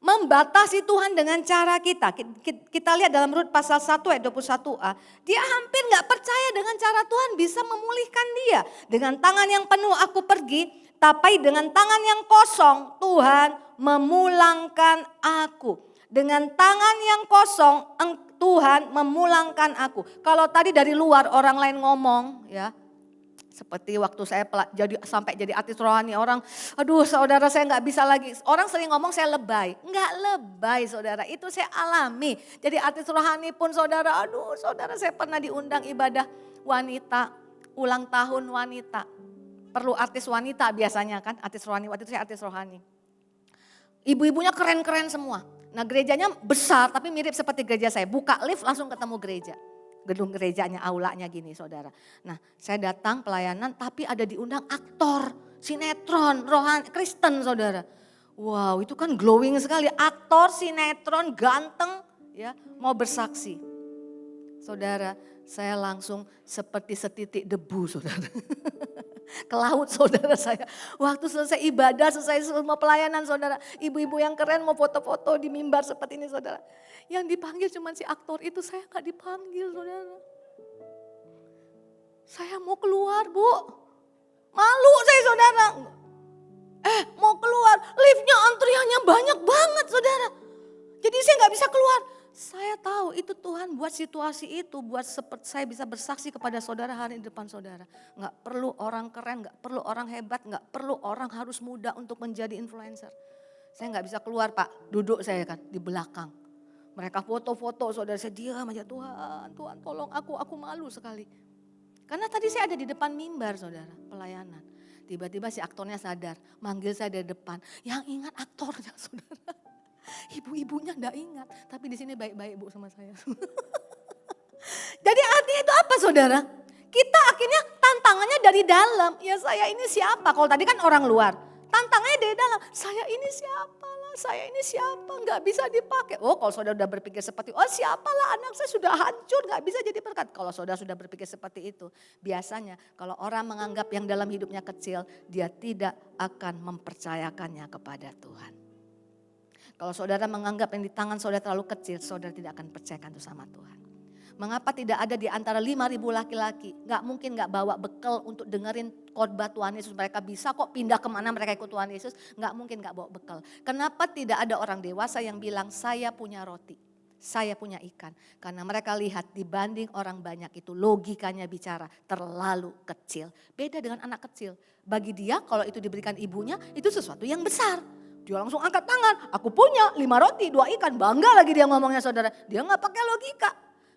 membatasi Tuhan dengan cara kita. Kita lihat dalam Rut pasal 1 ayat 21a. Dia hampir gak percaya dengan cara Tuhan bisa memulihkan dia. Dengan tangan yang penuh aku pergi. Tapi dengan tangan yang kosong Tuhan memulangkan aku. Dengan tangan yang kosong Tuhan memulangkan aku. Kalau tadi dari luar orang lain ngomong ya. Seperti waktu saya sampai jadi artis rohani orang. Aduh saudara saya gak bisa lagi. Orang sering ngomong saya lebay. Enggak lebay saudara, itu saya alami. Jadi artis rohani pun saudara, aduh saudara saya pernah diundang ibadah wanita. Ulang tahun wanita. Perlu artis wanita biasanya kan, artis rohani, waktu itu saya artis rohani. Ibu-ibunya keren-keren semua. Nah gerejanya besar tapi mirip seperti gereja saya. Buka lift langsung ketemu gereja. Gedung gerejanya, aulanya gini saudara. Nah saya datang pelayanan tapi ada diundang aktor, sinetron, rohani, Kristen saudara. Wow itu kan glowing sekali, aktor, sinetron, ganteng ya mau bersaksi. Saudara saya langsung seperti setitik debu saudara. Ke laut saudara saya. Waktu selesai ibadah, selesai semua pelayanan saudara. Ibu-ibu yang keren mau foto-foto di mimbar seperti ini saudara. Yang dipanggil cuma si aktor itu, saya gak dipanggil saudara. Saya mau keluar bu. Malu saya saudara. Mau keluar, liftnya antriannya banyak banget saudara. Jadi saya gak bisa keluar. Saya tahu itu Tuhan buat situasi itu, buat seperti saya bisa bersaksi kepada saudara hari di depan saudara. Gak perlu orang keren, gak perlu orang hebat, gak perlu orang harus muda untuk menjadi influencer. Saya gak bisa keluar pak, duduk saya kan di belakang. Mereka foto-foto saudara, saya diam aja, Tuhan tolong aku malu sekali. Karena tadi saya ada di depan mimbar saudara, pelayanan. Tiba-tiba si aktornya sadar, manggil saya dari depan. Yang ingat aktornya saudara. Ibu-ibunya enggak ingat, tapi di sini baik-baik Bu sama saya. Jadi artinya itu apa saudara? Kita akhirnya tantangannya dari dalam. Ya saya ini siapa? Kalau tadi kan orang luar. Tantangannya dari dalam. Saya ini siapa lah? Saya ini siapa? Nggak bisa dipakai. Oh kalau saudara sudah berpikir seperti oh siapalah anak saya sudah hancur nggak bisa jadi berkat. Kalau saudara sudah berpikir seperti itu. Biasanya kalau orang menganggap yang dalam hidupnya kecil. Dia tidak akan mempercayakannya kepada Tuhan. Kalau saudara menganggap yang di tangan saudara terlalu kecil. Saudara tidak akan percayakan itu sama Tuhan. Mengapa tidak ada di antara 5.000 laki-laki? Gak mungkin gak bawa bekal untuk dengerin khotbah Tuhan Yesus. Mereka bisa kok pindah kemana mereka ikut Tuhan Yesus. Gak mungkin gak bawa bekal. Kenapa tidak ada orang dewasa yang bilang saya punya roti. Saya punya ikan. Karena mereka lihat dibanding orang banyak itu logikanya bicara terlalu kecil. Beda dengan anak kecil. Bagi dia kalau itu diberikan ibunya itu sesuatu yang besar. Dia langsung angkat tangan. Aku punya 5 roti 2 ikan. Bangga lagi dia ngomongnya saudara. Dia gak pakai logika.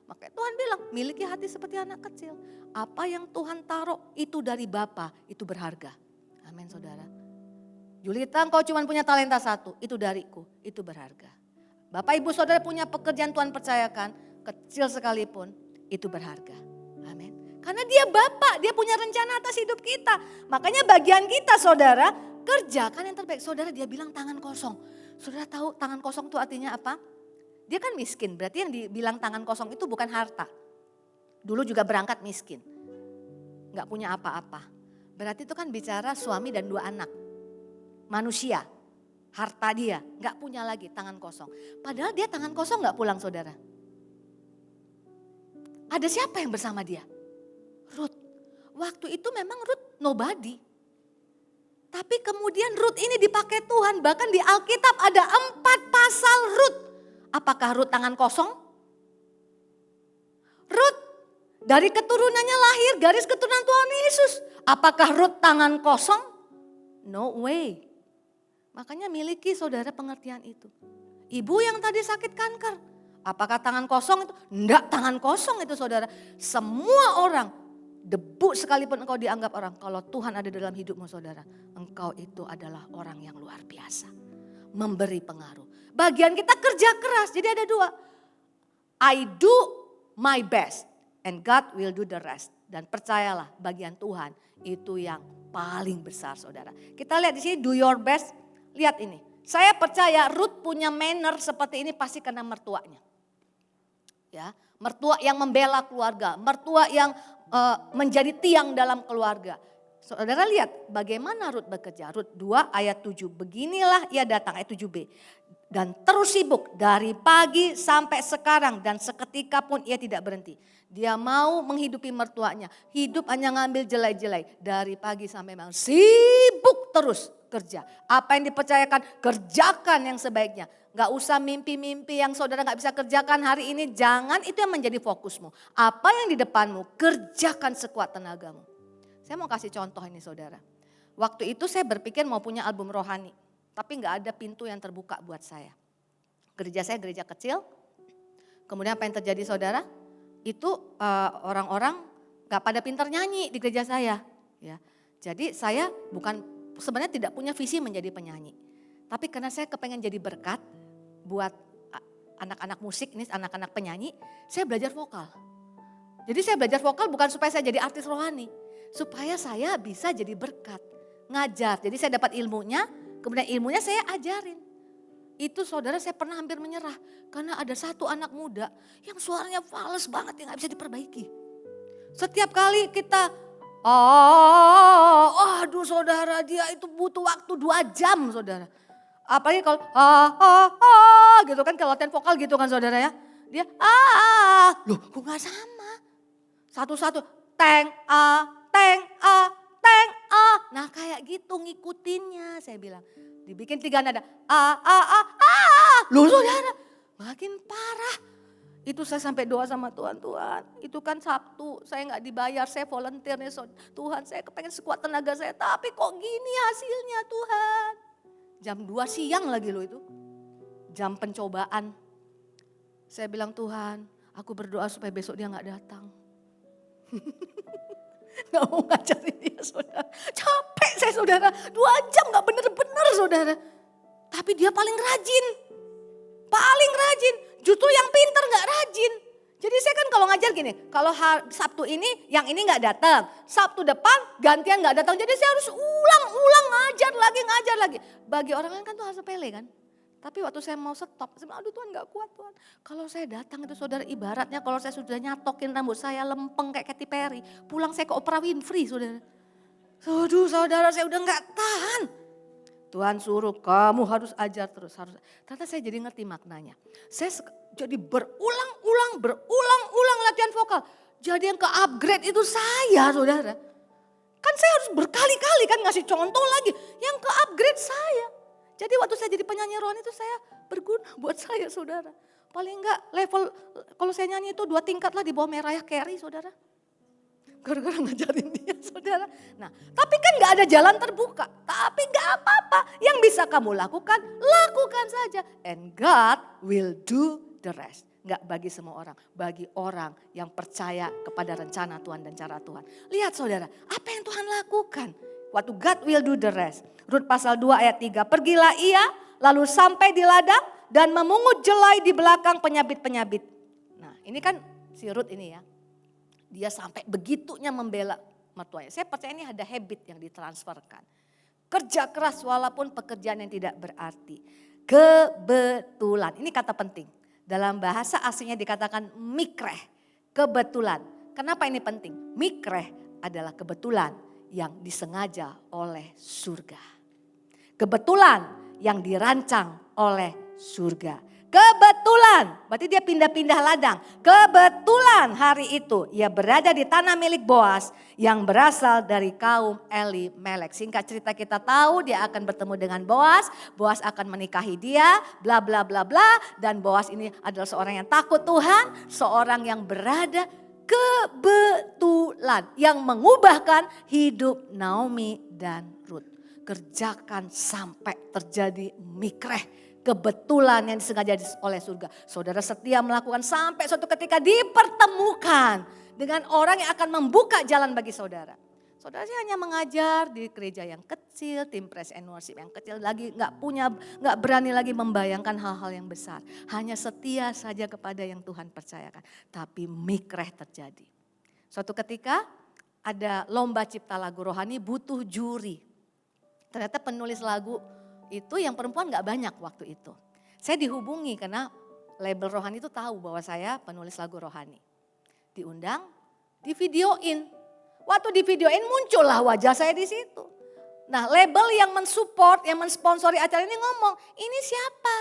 Makanya Tuhan bilang, miliki hati seperti anak kecil. Apa yang Tuhan taruh itu dari Bapa, itu berharga. Amin saudara. Julita engkau cuma punya talenta 1, itu dariku, itu berharga. Bapak ibu saudara punya pekerjaan Tuhan percayakan, kecil sekalipun, itu berharga. Amin. Karena dia Bapa, dia punya rencana atas hidup kita. Makanya bagian kita saudara, kerjakan yang terbaik. Saudara dia bilang tangan kosong. Saudara tahu tangan kosong itu artinya apa? Dia kan miskin, berarti yang dibilang tangan kosong itu bukan harta. Dulu juga berangkat miskin, gak punya apa-apa. Berarti itu kan bicara suami dan 2 anak. Manusia, harta dia gak punya lagi tangan kosong. Padahal dia tangan kosong gak pulang saudara. Ada siapa yang bersama dia? Ruth. Waktu itu memang Ruth nobody. Tapi kemudian Ruth ini dipakai Tuhan, bahkan di Alkitab ada 4 pasal Ruth. Apakah Ruth tangan kosong? Ruth dari keturunannya lahir garis keturunan Tuhan Yesus. Apakah Ruth tangan kosong? No way. Makanya miliki saudara pengertian itu. Ibu yang tadi sakit kanker. Apakah tangan kosong itu? Enggak, tangan kosong itu saudara. Semua orang, debu sekalipun engkau dianggap orang. Kalau Tuhan ada dalam hidupmu saudara. Engkau itu adalah orang yang luar biasa. Memberi pengaruh. Bagian kita kerja keras, jadi ada 2. I do my best and God will do the rest. Dan percayalah bagian Tuhan itu yang paling besar saudara. Kita lihat di sini do your best, lihat ini. Saya percaya Ruth punya manner seperti ini pasti karena mertuanya. Ya, mertua yang membela keluarga, mertua yang menjadi tiang dalam keluarga. Saudara lihat bagaimana Ruth bekerja. Ruth 2 ayat 7. Beginilah ia datang ayat 7b. Dan terus sibuk dari pagi sampai sekarang dan seketika pun ia tidak berhenti. Dia mau menghidupi mertuanya. Hidup hanya ngambil jelai-jelai. Dari pagi sampai malam. Sibuk terus kerja. Apa yang dipercayakan kerjakan yang sebaiknya. Gak usah mimpi-mimpi yang saudara gak bisa kerjakan hari ini. Jangan itu yang menjadi fokusmu. Apa yang di depanmu kerjakan sekuat tenagamu. Saya mau kasih contoh ini saudara. Waktu itu saya berpikir mau punya album rohani. Tapi gak ada pintu yang terbuka buat saya. Gereja saya gereja kecil. Kemudian apa yang terjadi saudara? Itu orang-orang gak pada pintar nyanyi di gereja saya. Ya, jadi saya sebenarnya tidak punya visi menjadi penyanyi. Tapi karena saya kepengen jadi berkat buat anak-anak musik, ini anak-anak penyanyi. Saya belajar vokal. Jadi saya belajar vokal bukan supaya saya jadi artis rohani. Supaya saya bisa jadi berkat. Ngajar, jadi saya dapat ilmunya. Kemudian ilmunya saya ajarin. Itu saudara saya pernah hampir menyerah. Karena ada satu anak muda yang suaranya fals banget yang gak bisa diperbaiki. Setiap kali kita, aduh saudara dia itu butuh waktu 2 jam saudara. Apalagi kalau gitu kan kalau latihan vokal gitu kan saudara ya. Dia loh kok gak sama. Satu-satu, teng teng teng nah kayak gitu ngikutinnya saya bilang. Dibikin 3 nada. Loh saudara makin parah. Itu saya sampai doa sama Tuhan. Tuhan itu kan Sabtu saya gak dibayar. Saya volunteer nih Tuhan saya kepengen sekuat tenaga saya. Tapi kok gini hasilnya Tuhan. Jam 2 siang lagi loh itu. Jam pencobaan. Saya bilang Tuhan aku berdoa supaya besok dia gak datang. Gak mau ngajarin dia saudara. Capek saya saudara, 2 jam gak bener-bener saudara. Tapi dia paling rajin. Paling rajin, justru yang pinter gak rajin. Jadi saya kan kalau ngajar gini, kalau Sabtu ini yang ini gak datang. Sabtu depan gantian gak datang. Jadi saya harus ulang-ulang ngajar lagi. Bagi orang lain kan itu hal sepele kan. Tapi waktu saya mau stop, saya bilang aduh Tuhan gak kuat Tuhan. Kalau saya datang itu saudara ibaratnya kalau saya sudah nyatokin rambut saya lempeng kayak Katy Perry. Pulang saya ke Oprah Winfrey saudara. Aduh saudara saya udah gak tahan. Tuhan suruh kamu harus ajar terus. Ternyata saya jadi ngerti maknanya. Saya jadi berulang-ulang latihan vokal. Jadi yang ke-upgrade itu saya saudara. Kan saya harus berkali-kali kan ngasih contoh lagi. Yang ke-upgrade saya. Jadi waktu saya jadi penyanyi rohani itu saya berguna buat saya saudara. Paling enggak level kalau saya nyanyi itu 2 tingkat lah di bawah Mariah Carey saudara. Gara-gara ngajarin dia saudara. Nah tapi kan gak ada jalan terbuka. Tapi gak apa-apa. Yang bisa kamu lakukan saja. And God will do the rest. Gak bagi semua orang. Bagi orang yang percaya kepada rencana Tuhan dan cara Tuhan. Lihat saudara apa yang Tuhan lakukan. Waktu God will do the rest. Rut pasal 2 ayat 3. Pergilah ia lalu sampai di ladang dan memungut jelai di belakang penyabit-penyabit. Nah ini kan si Rut ini ya. Dia sampai begitunya membela mertuanya. Saya percaya ini ada habit yang ditransferkan. Kerja keras walaupun pekerjaan yang tidak berarti. Kebetulan, ini kata penting. Dalam bahasa aslinya dikatakan mikreh, kebetulan. Kenapa ini penting? Mikreh adalah kebetulan yang disengaja oleh surga. Kebetulan yang dirancang oleh surga. Kebetulan, berarti dia pindah-pindah ladang. Kebetulan hari itu ia berada di tanah milik Boas yang berasal dari kaum Elimelek. Singkat cerita kita tahu dia akan bertemu dengan Boas. Boas akan menikahi dia, bla bla bla bla. Dan Boas ini adalah seorang yang takut Tuhan, seorang yang berada kebetulan. Yang mengubahkan hidup Naomi dan Ruth. Kerjakan sampai terjadi mikreh. Kebetulan yang disengaja oleh surga. Saudara setia melakukan sampai suatu ketika dipertemukan dengan orang yang akan membuka jalan bagi saudara. Saudara saya hanya mengajar di gereja yang kecil, tim praise and worship yang kecil, lagi nggak berani lagi membayangkan hal-hal yang besar. Hanya setia saja kepada yang Tuhan percayakan. Tapi mikreh terjadi. Suatu ketika ada lomba cipta lagu rohani butuh juri. Ternyata penulis lagu itu yang perempuan gak banyak waktu itu. Saya dihubungi karena label rohani itu tahu bahwa saya penulis lagu rohani. Diundang, divideoin. Waktu divideoin muncullah wajah saya di situ. Nah label yang mensupport, yang mensponsori acara ini ngomong, ini siapa?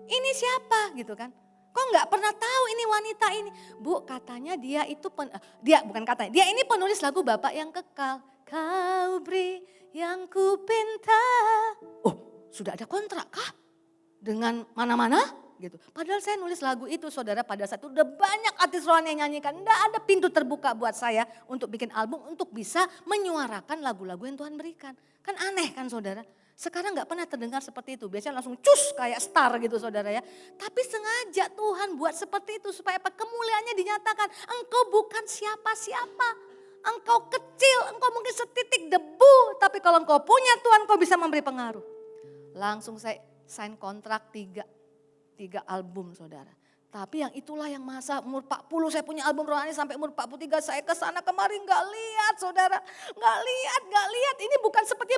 Ini siapa gitu kan. Kok gak pernah tahu ini wanita ini. Bu katanya dia itu, dia ini penulis lagu Bapak yang Kekal. Kau beri yang ku pinta. Oh sudah ada kontrak kah? Dengan mana-mana gitu. Padahal saya nulis lagu itu saudara pada saat itu udah banyak artis rohani yang nyanyikan. Nggak ada pintu terbuka buat saya untuk bikin album untuk bisa menyuarakan lagu-lagu yang Tuhan berikan. Kan aneh kan saudara. Sekarang nggak pernah terdengar seperti itu. Biasanya langsung cus kayak star gitu saudara ya. Tapi sengaja Tuhan buat seperti itu supaya apa? Kemuliaannya dinyatakan. Engkau bukan siapa-siapa. Engkau kecil, engkau mungkin setitik debu. Tapi kalau engkau punya Tuhan, engkau bisa memberi pengaruh. Langsung saya sign kontrak 3 album saudara. Tapi yang itulah yang masa umur 40 saya punya album rohani sampai umur 43 saya kesana kemari gak lihat saudara. Gak lihat. Ini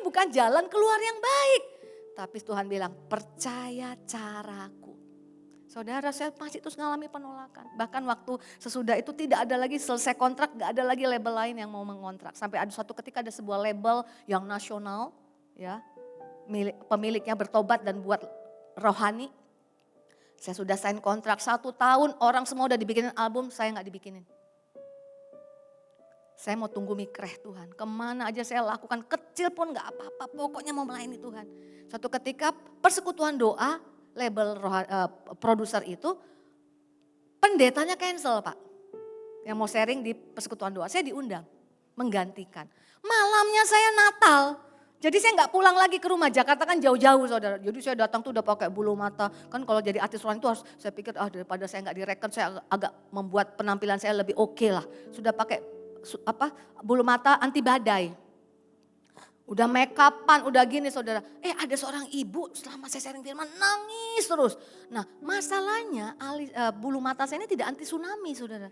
bukan jalan keluar yang baik. Tapi Tuhan bilang percaya caraku. Saudara saya masih terus ngalami penolakan. Bahkan waktu sesudah itu tidak ada lagi selesai kontrak, gak ada lagi label lain yang mau mengontrak. Sampai ada suatu ketika ada sebuah label yang nasional, ya pemiliknya bertobat dan buat rohani. Saya sudah sign kontrak 1 tahun, orang semua udah dibikinin album, saya gak dibikinin. Saya mau tunggu mikreh Tuhan, kemana aja saya lakukan, kecil pun gak apa-apa, pokoknya mau melayani Tuhan. Suatu ketika persekutuan doa, label produser itu pendetanya cancel Pak. Yang mau sharing di persekutuan doa, saya diundang menggantikan. Malamnya saya Natal, jadi saya nggak pulang lagi ke rumah. Jakarta kan jauh-jauh saudara. Jadi saya datang tuh udah pakai bulu mata. Kan kalau jadi artis rohani itu harus saya pikir daripada saya nggak direken, saya agak membuat penampilan saya lebih oke lah. Sudah pakai bulu mata anti badai. Udah make upan, udah gini saudara. Ada seorang ibu selama saya sharing firman nangis terus. Nah masalahnya bulu mata saya ini tidak anti tsunami saudara.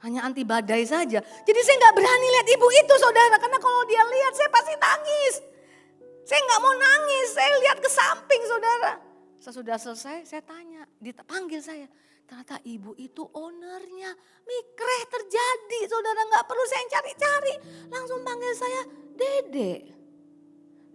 Hanya anti badai saja. Jadi saya gak berani lihat ibu itu saudara. Karena kalau dia lihat saya pasti nangis. Saya gak mau nangis, saya lihat ke samping saudara. Sesudah selesai saya tanya, dipanggil saya. Ternyata ibu itu ownernya. Mikreh terjadi saudara, gak perlu saya cari-cari. Langsung panggil saya, Dede.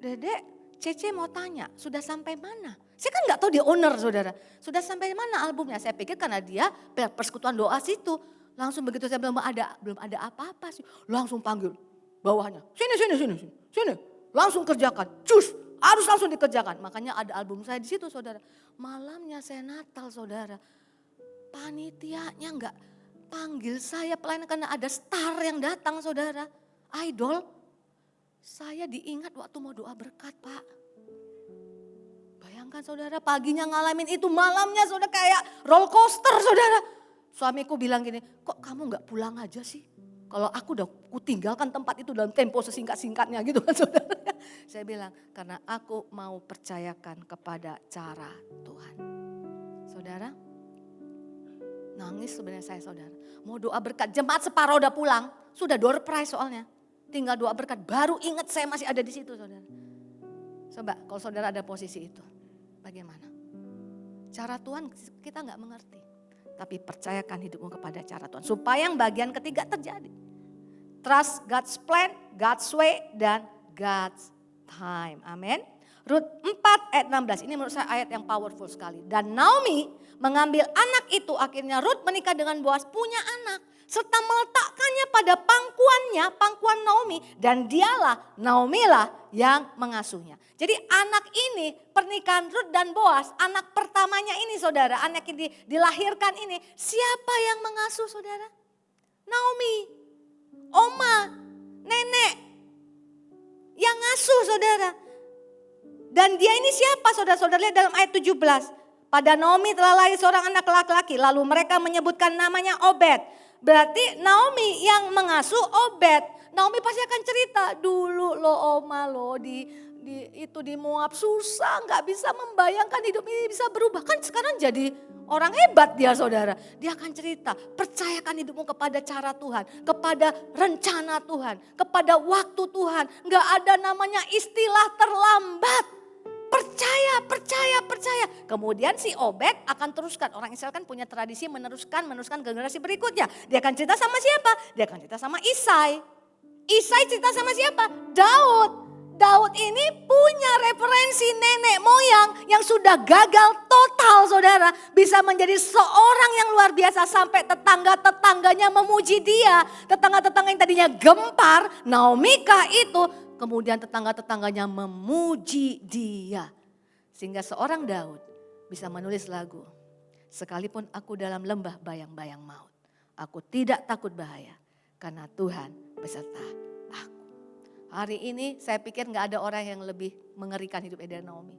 Dede, Cece mau tanya, sudah sampai mana? Saya kan gak tahu dia owner saudara. Sudah sampai mana albumnya? Saya pikir karena dia persekutuan doa situ. Langsung begitu saya belum ada apa-apa sih. Langsung panggil bawahnya, sini. Langsung kerjakan, harus langsung dikerjakan. Makanya ada album saya di situ saudara. Malamnya saya Natal saudara. Panitianya gak panggil saya pelayanan karena ada star yang datang saudara. Idol. Saya diingat waktu mau doa berkat Pak. Bayangkan saudara paginya ngalamin itu, malamnya saudara kayak roller coaster saudara. Suamiku bilang gini, kok kamu gak pulang aja sih? Kalau aku udah tinggalkan tempat itu dalam tempo sesingkat-singkatnya gitu kan saudara. Saya bilang karena aku mau percayakan kepada cara Tuhan. Saudara, nangis sebenarnya saya saudara. Mau doa berkat, jemaat separuh udah pulang, sudah door prize soalnya. Tinggal doa berkat, baru ingat saya masih ada di situ saudara. Coba kalau saudara ada posisi itu, bagaimana? Cara Tuhan kita gak mengerti. Tapi percayakan hidupmu kepada cara Tuhan. Supaya yang bagian ketiga terjadi. Trust God's plan, God's way, dan God's time. Amin. Rut 4 ayat 16, ini menurut saya ayat yang powerful sekali. Dan Naomi mengambil anak itu, akhirnya Rut menikah dengan Boaz, punya anak. Serta meletakkannya pada pangkuan Naomi. Dan dialah, Naomi lah yang mengasuhnya. Jadi anak ini, pernikahan Rut dan Boaz, anak pertamanya ini saudara, anak yang dilahirkan ini. Siapa yang mengasuh saudara? Naomi, oma, nenek. Yang ngasuh saudara. Dan dia ini siapa saudara-saudara, lihat dalam ayat 17. Pada Naomi telah lahir seorang anak laki-laki, lalu mereka menyebutkan namanya Obed. Berarti Naomi yang mengasuh Obed. Naomi pasti akan cerita, dulu lo oma lo di Moab susah, gak bisa membayangkan hidup ini bisa berubah. Kan sekarang jadi orang hebat dia saudara. Dia akan cerita, percayakan hidupmu kepada cara Tuhan, kepada rencana Tuhan, kepada waktu Tuhan. Gak ada namanya istilah terlambat. Percaya. Kemudian si Obed akan teruskan. Orang Israel kan punya tradisi meneruskan ke generasi berikutnya. Dia akan cerita sama siapa? Dia akan cerita sama Isai. Isai cerita sama siapa? Daud ini punya referensi nenek moyang yang sudah gagal total saudara. Bisa menjadi seorang yang luar biasa sampai tetangga-tetangganya memuji dia. Tetangga-tetangga yang tadinya gempar, Naomikah itu. Kemudian tetangga-tetangganya memuji dia. Sehingga seorang Daud bisa menulis lagu. Sekalipun aku dalam lembah bayang-bayang maut. Aku tidak takut bahaya. Karena Tuhan beserta aku. Hari ini saya pikir gak ada orang yang lebih mengerikan hidup dari Naomi.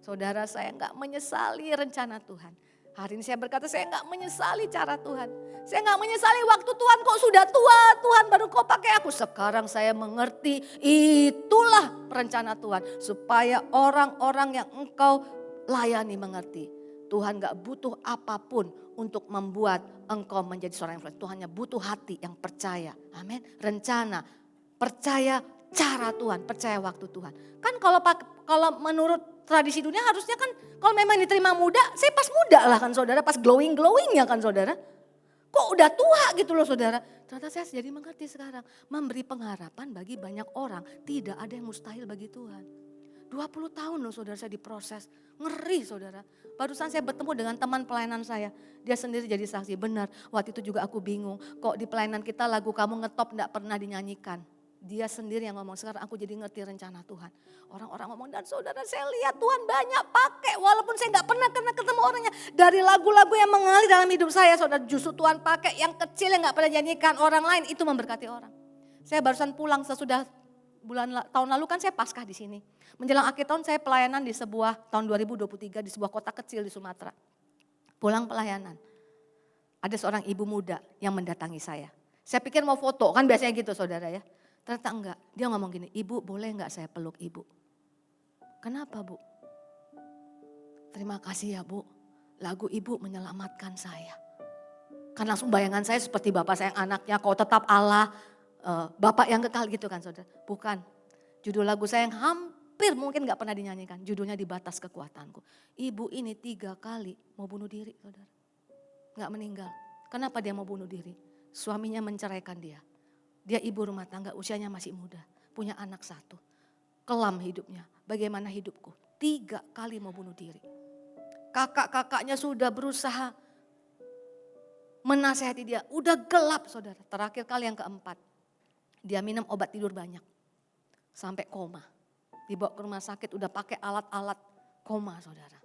Saudara, saya gak menyesali rencana Tuhan. Hari ini saya berkata saya gak menyesali cara Tuhan. Saya gak menyesali waktu Tuhan kok sudah tua, Tuhan baru kau pakai aku. Sekarang saya mengerti itulah rencana Tuhan. Supaya orang-orang yang engkau layani mengerti. Tuhan gak butuh apapun untuk membuat engkau menjadi seorang yang influencer. Tuhan hanya butuh hati yang percaya. Amin. Rencana, percaya cara Tuhan, percaya waktu Tuhan. Kan kalau menurut tradisi dunia harusnya kan kalau memang diterima muda, saya pas muda lah kan saudara, pas glowing-glowingnya kan saudara. Kok udah tua gitu loh saudara. Ternyata saya jadi mengerti sekarang, memberi pengharapan bagi banyak orang, tidak ada yang mustahil bagi Tuhan. 20 tahun loh saudara saya diproses, ngeri saudara. Barusan saya bertemu dengan teman pelayanan saya, dia sendiri jadi saksi, benar waktu itu juga aku bingung. Kok di pelayanan kita lagu kamu ngetop gak pernah dinyanyikan. Dia sendiri yang ngomong, sekarang aku jadi ngerti rencana Tuhan. Orang-orang ngomong, dan saudara saya lihat Tuhan banyak pakai. Walaupun saya gak pernah ketemu orangnya. Dari lagu-lagu yang mengalir dalam hidup saya, saudara justru Tuhan pakai yang kecil yang gak pernah nyanyikan orang lain. Itu memberkati orang. Saya barusan pulang sesudah tahun lalu kan saya Paskah di sini. Menjelang akhir tahun saya pelayanan di sebuah, tahun 2023 di sebuah kota kecil di Sumatera. Pulang pelayanan. Ada seorang ibu muda yang mendatangi saya. Saya pikir mau foto, kan biasanya gitu saudara ya. Ternyata enggak, dia ngomong gini, ibu boleh enggak saya peluk ibu? Kenapa bu? Terima kasih ya bu, lagu ibu menyelamatkan saya. Kan langsung bayangan saya seperti bapak sayang anaknya, kau tetap Allah, bapak yang kekal gitu kan saudara. Bukan, judul lagu saya yang hampir mungkin gak pernah dinyanyikan, judulnya Di Batas Kekuatanku. Ibu ini 3 kali mau bunuh diri saudara, gak meninggal. Kenapa dia mau bunuh diri? Suaminya menceraikan dia. Dia ibu rumah tangga, usianya masih muda, punya anak 1. Kelam hidupnya, bagaimana hidupku? 3 kali mau bunuh diri. Kakak-kakaknya sudah berusaha menasehati dia, udah gelap saudara. Terakhir kali yang keempat, dia minum obat tidur banyak, sampai koma. Dibawa ke rumah sakit, udah pakai alat-alat, koma saudara.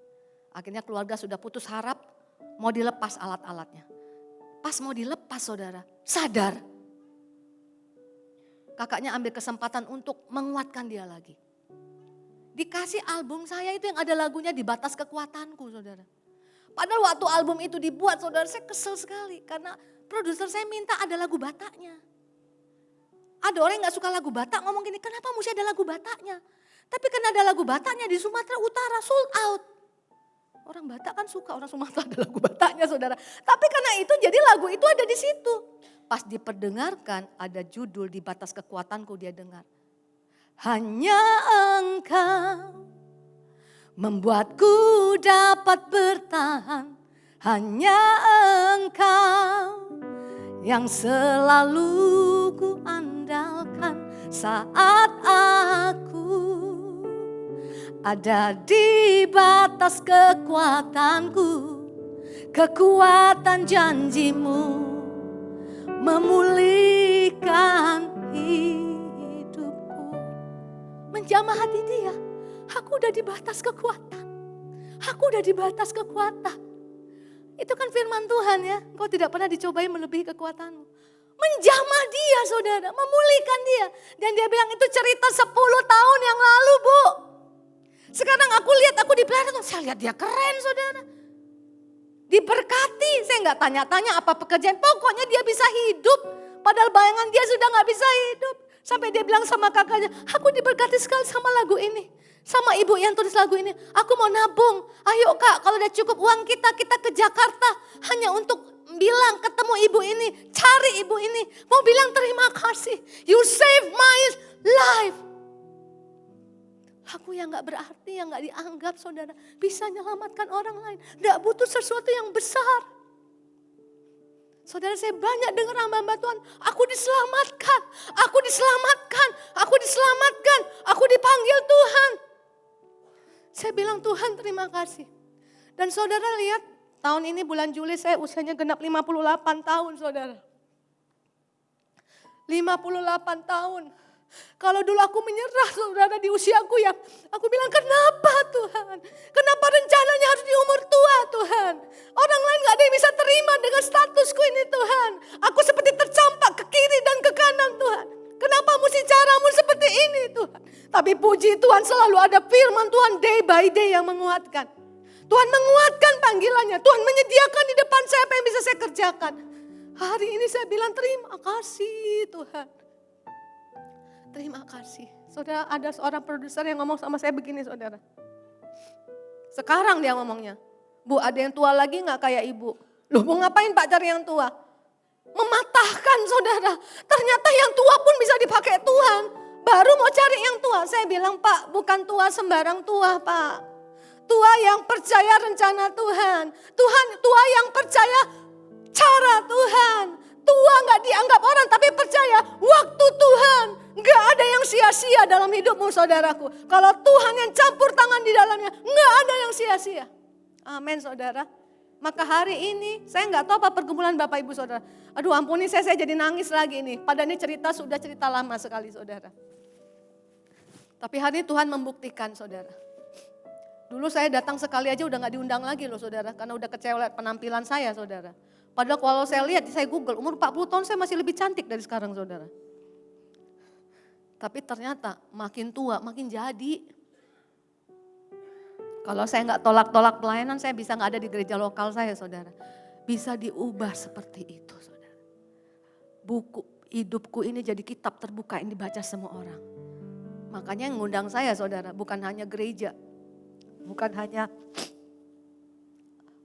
Akhirnya keluarga sudah putus harap, mau dilepas alat-alatnya. Pas mau dilepas saudara, sadar. Kakaknya ambil kesempatan untuk menguatkan dia lagi. Dikasih album saya itu yang ada lagunya Di Batas Kekuatanku saudara. Padahal waktu album itu dibuat saudara, saya kesel sekali. Karena produser saya minta ada lagu Bataknya. Ada orang yang gak suka lagu Batak ngomong gini, kenapa mesti ada lagu Bataknya? Tapi karena ada lagu Bataknya di Sumatera Utara sold out. Orang Batak kan suka, orang Sumatera ada lagu Bataknya saudara. Tapi karena itu jadi lagu itu ada di situ. Pas diperdengarkan ada judul Di Batas Kekuatanku, dia dengar. Hanya Engkau membuatku dapat bertahan. Hanya Engkau yang selalu ku andalkan saat aku ada di batas kekuatanku. Kekuatan janjimu memulihkan hidupku. Menjamah hati dia, aku udah di batas kekuatan. Aku udah di batas kekuatan. Itu kan firman Tuhan ya, kau tidak pernah dicobai melebihi kekuatanmu. Menjamah dia saudara, memulihkan dia. Dan dia bilang itu cerita 10 tahun yang lalu bu. Sekarang aku lihat aku dipelihara, saya lihat dia keren saudara. Diberkati, saya nggak tanya-tanya apa pekerjaan, pokoknya dia bisa hidup. Padahal bayangan dia sudah nggak bisa hidup. Sampai dia bilang sama kakaknya, aku diberkati sekali sama lagu ini. Sama ibu yang tulis lagu ini, aku mau nabung. Ayo kak, kalau udah cukup uang kita ke Jakarta. Hanya untuk bilang ketemu ibu ini, cari ibu ini. Mau bilang terima kasih, you save my life. Lagu yang gak berarti, yang gak dianggap saudara, bisa menyelamatkan orang lain. Gak butuh sesuatu yang besar. Saudara, saya banyak dengar hamba-hamba Tuhan, aku diselamatkan, aku diselamatkan, aku diselamatkan, aku dipanggil Tuhan. Saya bilang Tuhan terima kasih. Dan saudara lihat, tahun ini bulan Juli saya usianya genap 58 tahun saudara. 58 tahun. Kalau dulu aku menyerah saudara di usiaku ya, aku bilang kenapa Tuhan? Kenapa rencananya harus di umur tua Tuhan? Orang lain gak ada yang bisa terima dengan statusku ini Tuhan. Aku seperti tercampak ke kiri dan ke kanan Tuhan. Kenapa mesti caramu seperti ini Tuhan? Tapi puji Tuhan selalu ada firman Tuhan day by day yang menguatkan. Tuhan menguatkan panggilannya, Tuhan menyediakan di depan saya apa yang bisa saya kerjakan. Hari ini saya bilang terima kasih Tuhan. Terima kasih. Saudara, ada seorang produser yang ngomong sama saya begini saudara. Sekarang dia ngomongnya, Bu ada yang tua lagi gak kayak ibu? Loh mau ngapain Pak cari yang tua? Mematahkan saudara. Ternyata yang tua pun bisa dipakai Tuhan. Baru mau cari yang tua. Saya bilang Pak bukan tua sembarang tua Pak. Tua yang percaya rencana Tuhan. Tuhan tua yang percaya cara Tuhan. Tua gak dianggap orang tapi percaya waktu Tuhan. Gak ada yang sia-sia dalam hidupmu saudaraku. Kalau Tuhan yang campur tangan di dalamnya, gak ada yang sia-sia. Amin saudara. Maka hari ini saya gak tahu apa pergumulan Bapak Ibu saudara. Aduh ampuni saya jadi nangis lagi nih. Padahal ini cerita sudah cerita lama sekali saudara. Tapi hari ini Tuhan membuktikan saudara. Dulu saya datang sekali aja udah gak diundang lagi loh saudara. Karena udah kecewa lihat penampilan saya saudara. Padahal kalau saya lihat, saya google umur 40 tahun saya masih lebih cantik dari sekarang saudara. Tapi ternyata makin tua makin jadi. Kalau saya nggak tolak-tolak pelayanan saya bisa nggak ada di gereja lokal saya saudara. Bisa diubah seperti itu saudara. buku hidupku ini jadi kitab terbuka yang dibaca semua orang. Makanya yang ngundang saya saudara, bukan hanya gereja, bukan hanya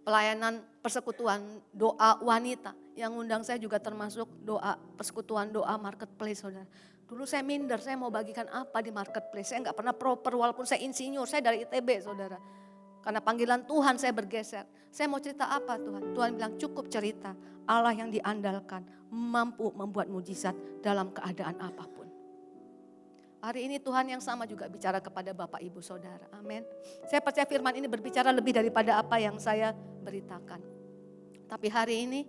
pelayanan persekutuan doa wanita. Yang ngundang saya juga termasuk doa persekutuan doa marketplace saudara. Dulu saya minder, saya mau bagikan apa di marketplace. Saya gak pernah proper walaupun saya insinyur, saya dari ITB saudara. Karena panggilan Tuhan saya bergeser. Saya mau cerita apa Tuhan? Tuhan bilang cukup cerita. Allah yang diandalkan mampu membuat mujizat dalam keadaan apapun. Hari ini Tuhan yang sama juga bicara kepada Bapak Ibu Saudara. Amin. Saya percaya firman ini berbicara lebih daripada apa yang saya beritakan. Tapi hari ini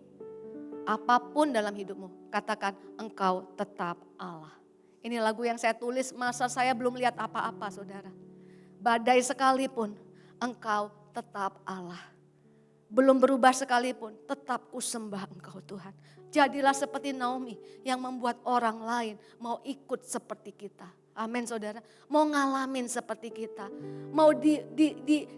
apapun dalam hidupmu, katakan engkau tetap Allah. Ini lagu yang saya tulis masa saya belum lihat apa-apa saudara. Badai sekalipun engkau tetap Allah. Belum berubah sekalipun tetap kusembah engkau Tuhan. Jadilah seperti Naomi yang membuat orang lain mau ikut seperti kita. Amin saudara. Mau ngalamin seperti kita. Mau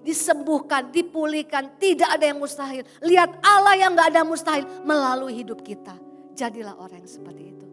disembuhkan, dipulihkan. Tidak ada yang mustahil. Lihat Allah yang gak ada mustahil melalui hidup kita. Jadilah orang yang seperti itu.